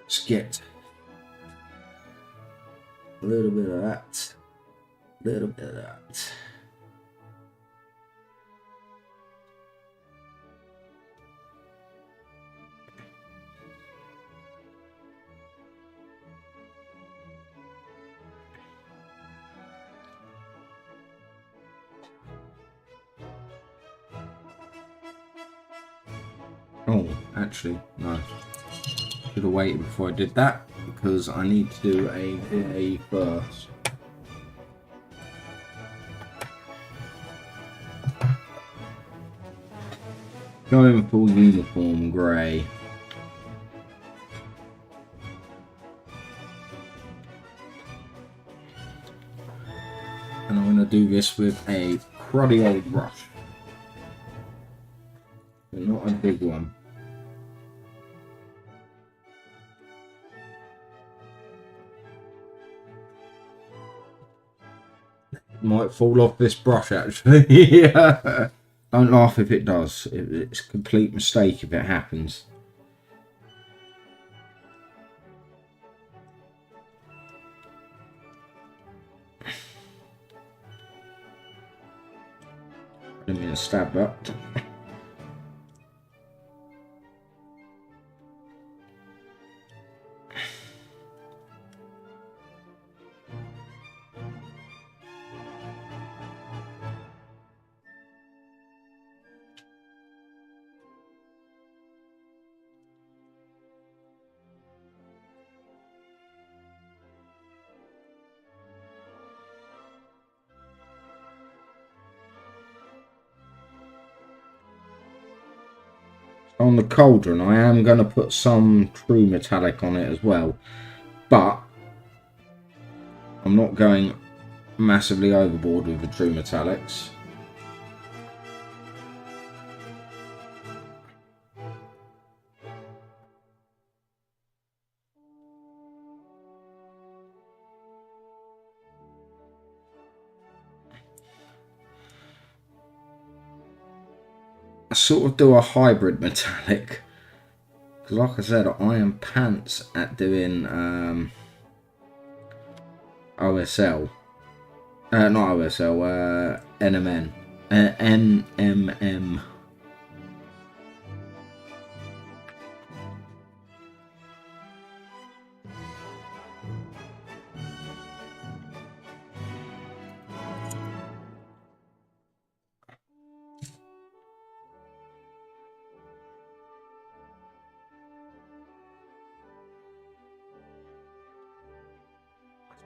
Let's get a little bit of that, a little bit of that. Oh, actually, no. Should have waited before I did that because I need to do a first. Going full uniform grey. And I'm going to do this with a cruddy old brush. But not a big one. Might fall off this brush actually. Yeah. Don't laugh if it does. It's a complete mistake if it happens. Didn't mean to stab that. On the cauldron, I am going to put some true metallic on it as well, but I'm not going massively overboard with the true metallics. I sort of do a hybrid metallic, because like I said, I am pants at doing OSL, not OSL, NMN, NMM.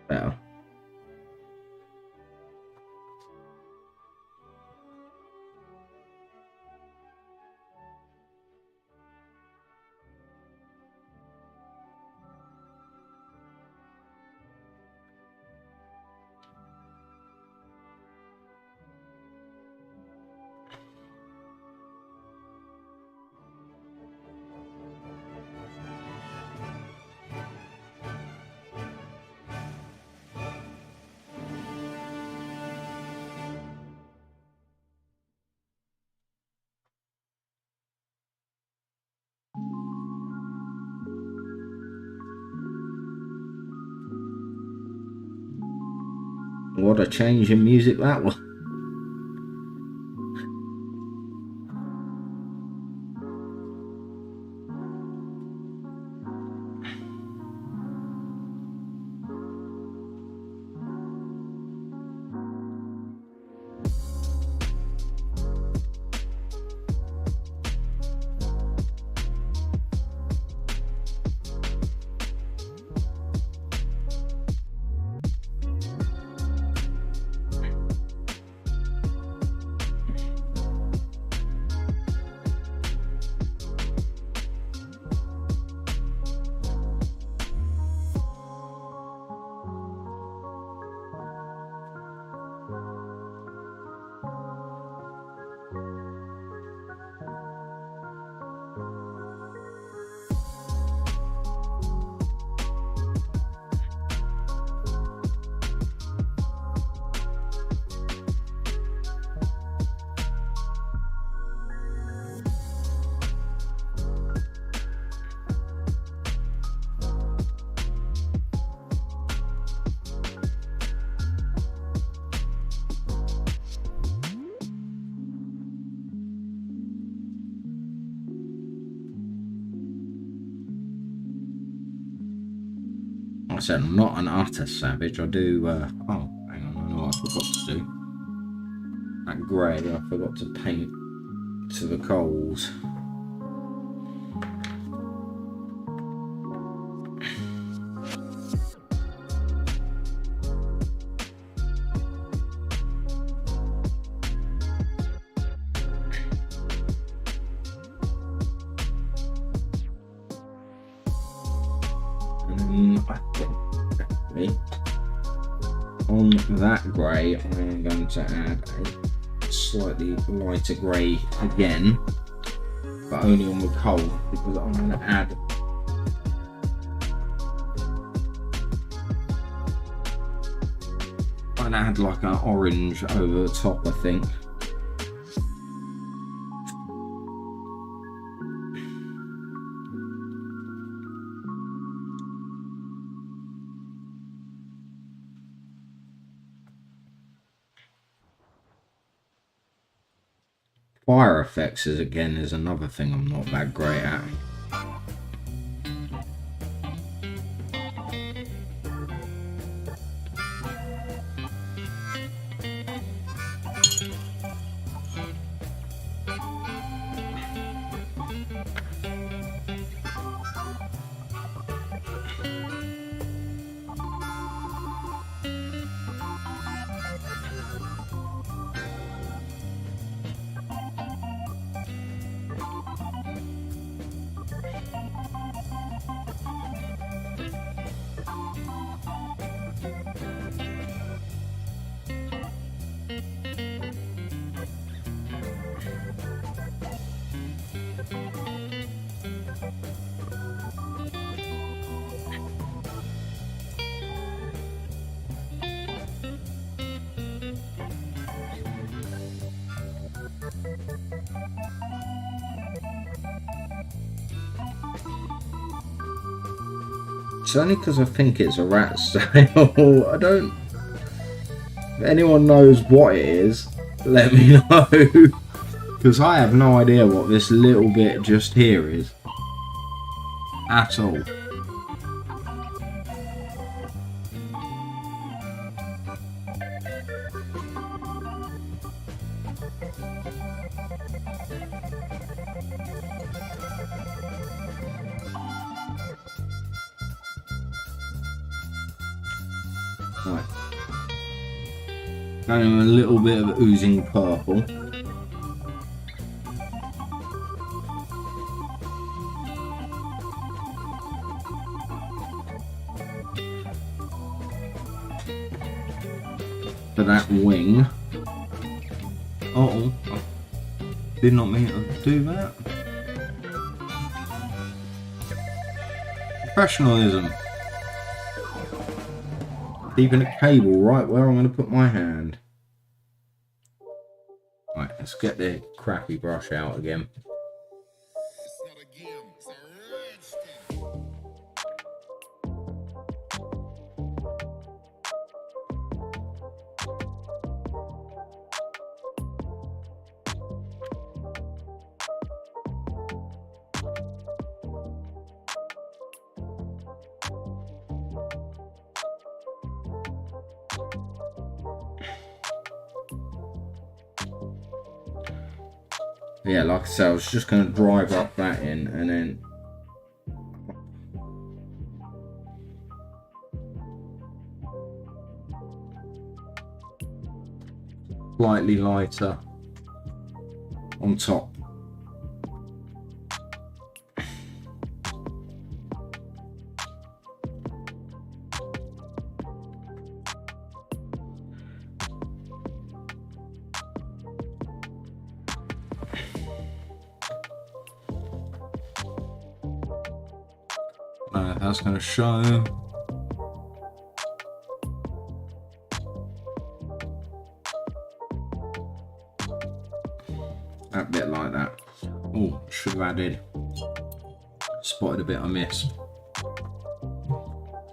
Better. What a change in music that was. I said I'm not an utter savage. I do. Oh, hang on, I know what I forgot to do. That grey, I forgot to paint to the coals. I think actually on that grey I am going to add a slightly lighter grey again, but only on the coal, because I'm going to add like an orange over the top, I think. Fire effects is another thing I'm not that great at. It's only because I think it's a rat's tail. I don't... If anyone knows what it is, let me know. Because I have no idea what this little bit just here is. At all. Right. Going with a little bit of oozing purple. For that wing. Uh-oh. I did not mean to do that. Professionalism. Keeping a cable right where I'm going to put my hand. Right, let's get the crappy brush out again. Yeah, like I said, I was just going to drive up that in and then slightly lighter on top. That's going to show. That bit like that. Oh, should have added. Spotted a bit I missed.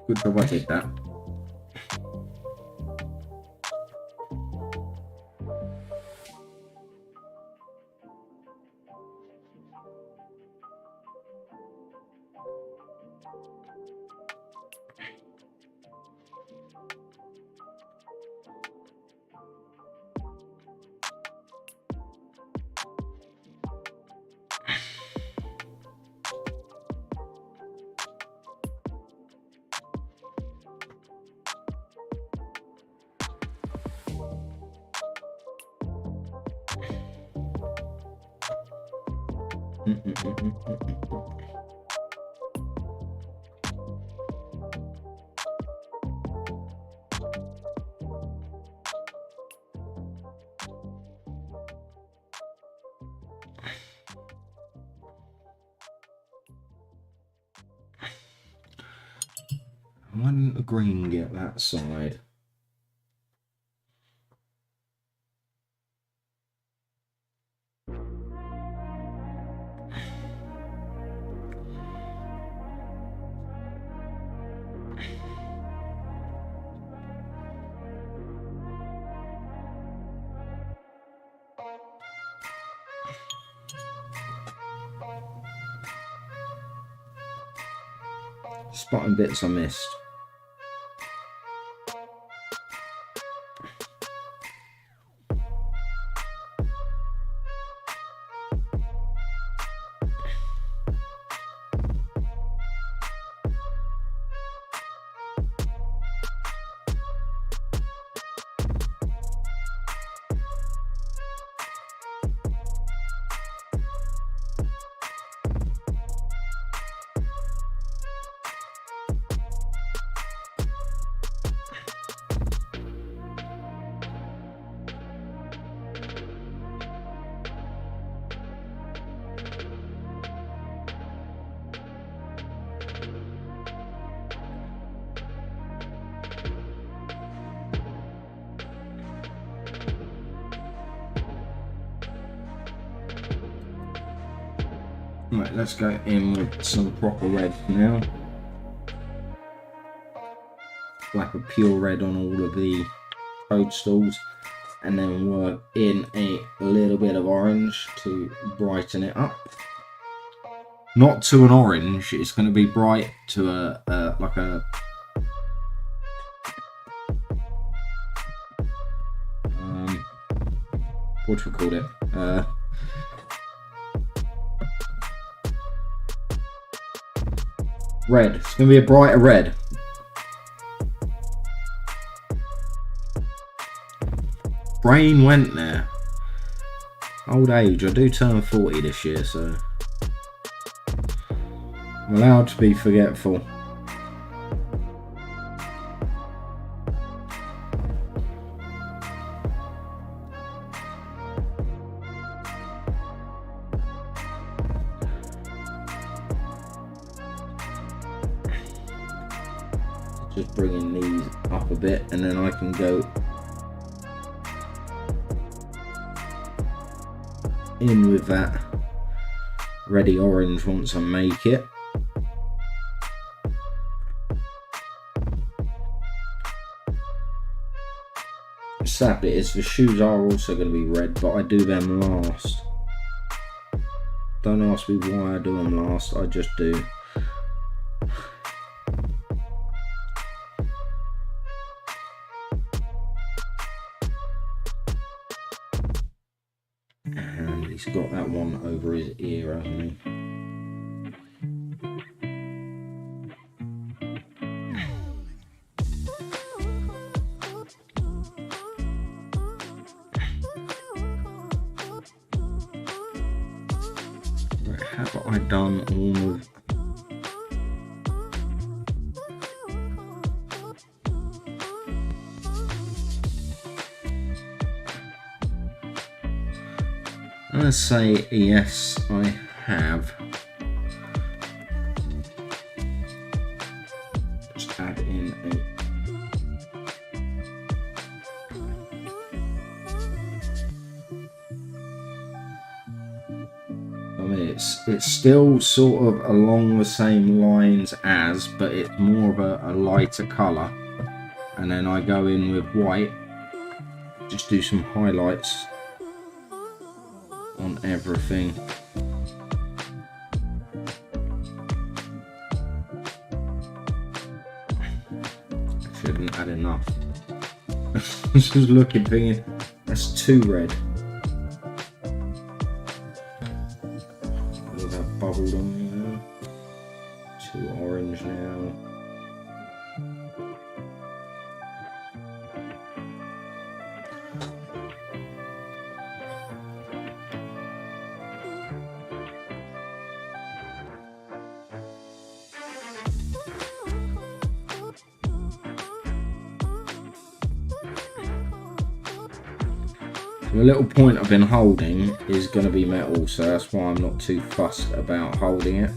Good job I did that. Why didn't the green get that side? Spotting bits I missed. Right, let's go in with some proper red now. slap a pure red on all of the toadstools, and then work in a little bit of orange to brighten it up. Not to an orange, it's going to be bright to like a what do we call it? Red. It's going to be a brighter red. Brain went there. Old age. I do turn 40 this year, so I'm allowed to be forgetful. Just bringing these up a bit, and then I can go in with that ready orange once I make it. Sad bit is the shoes are also going to be red, but I do them last. Don't ask me why I do them last, I just do. And he's got that one over his ear, hasn't he? Right, have I done all of... Let's say yes, I have. Just add in I mean, it's still sort of along the same lines as, but it's more of a lighter colour. And then I go in with white, just do some highlights on everything. I shouldn't add enough. Just looking, thinking that's too red. Look at that bubbled on me now. Too orange now. The little point I've been holding is going to be metal, so that's why I'm not too fussed about holding it.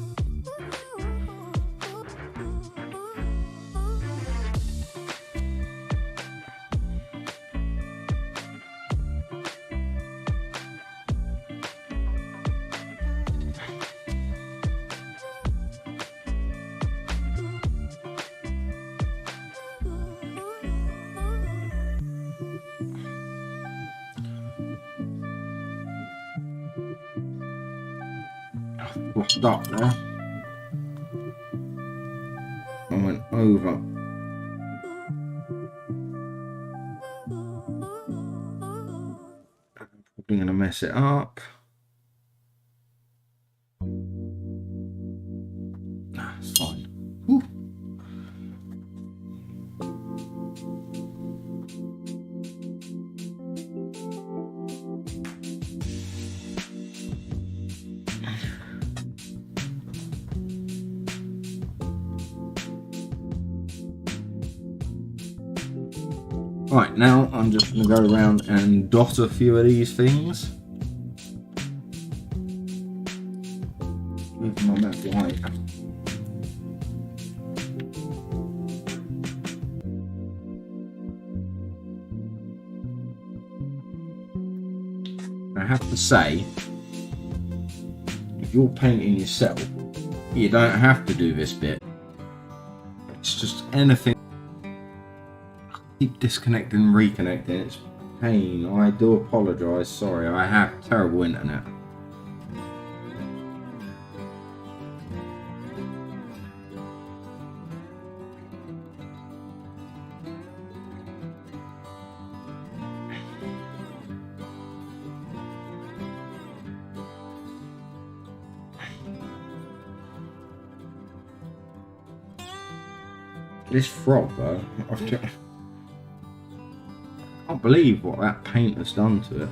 Washed up there. I went over. I'm probably going to mess it up. Nah, it's fine. Whew. Right, now I'm just going to go around and dot a few of these things with my matte white. I have to say, if you're painting yourself, you don't have to do this bit. It's just anything keep disconnecting and reconnecting. It's a pain. I do apologise. Sorry, I have terrible internet. This frog though, I can't believe what that paint has done to it.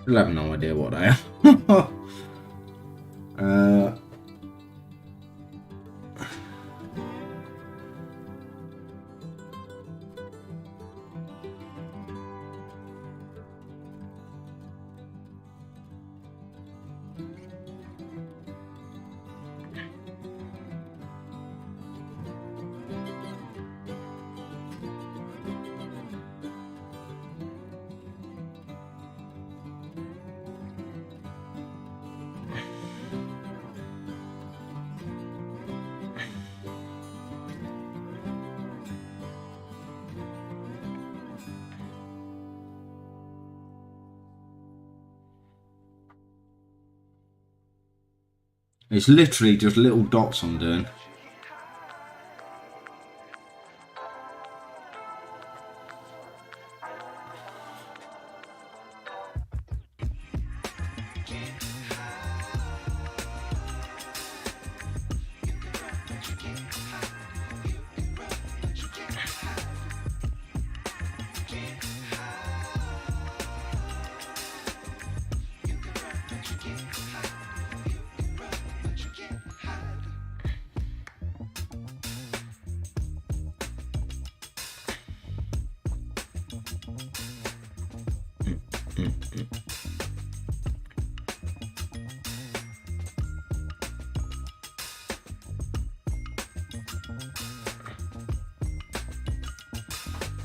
Still have no idea what I am. It's literally just little dots I'm doing.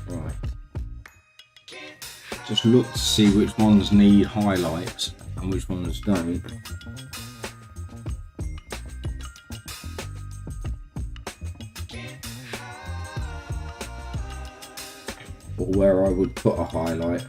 Right. Just look to see which ones need highlights and which ones don't. Or where I would put a highlight.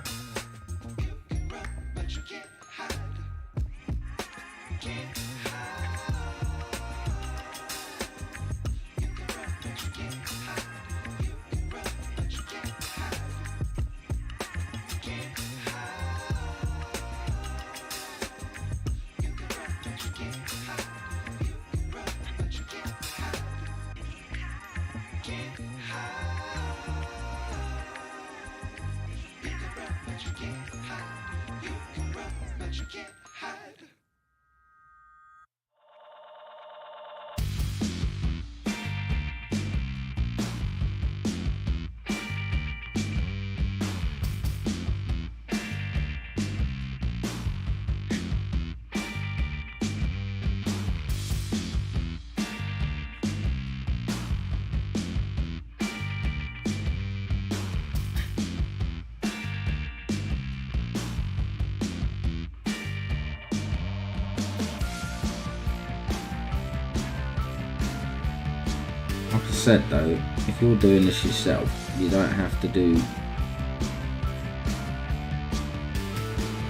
Like I said though, if you're doing this yourself, you don't have to do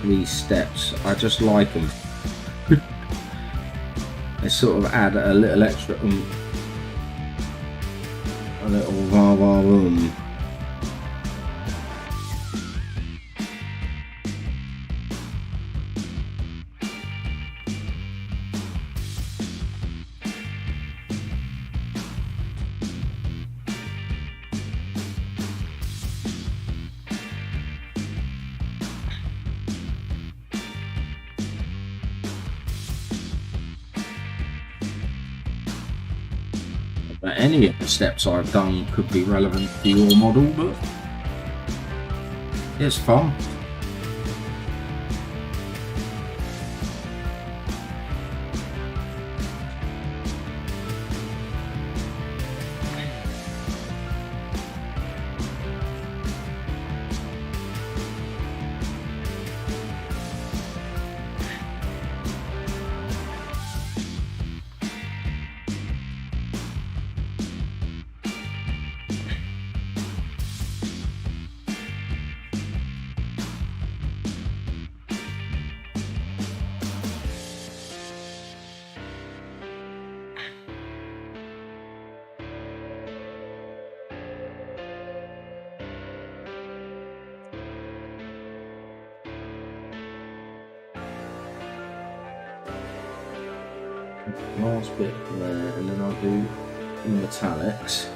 these steps. I just like them. They sort of add a little extra a little va-va-voom. But any of the steps I've done could be relevant to your model, but it's fun. Last bit there, and then I'll do metallics.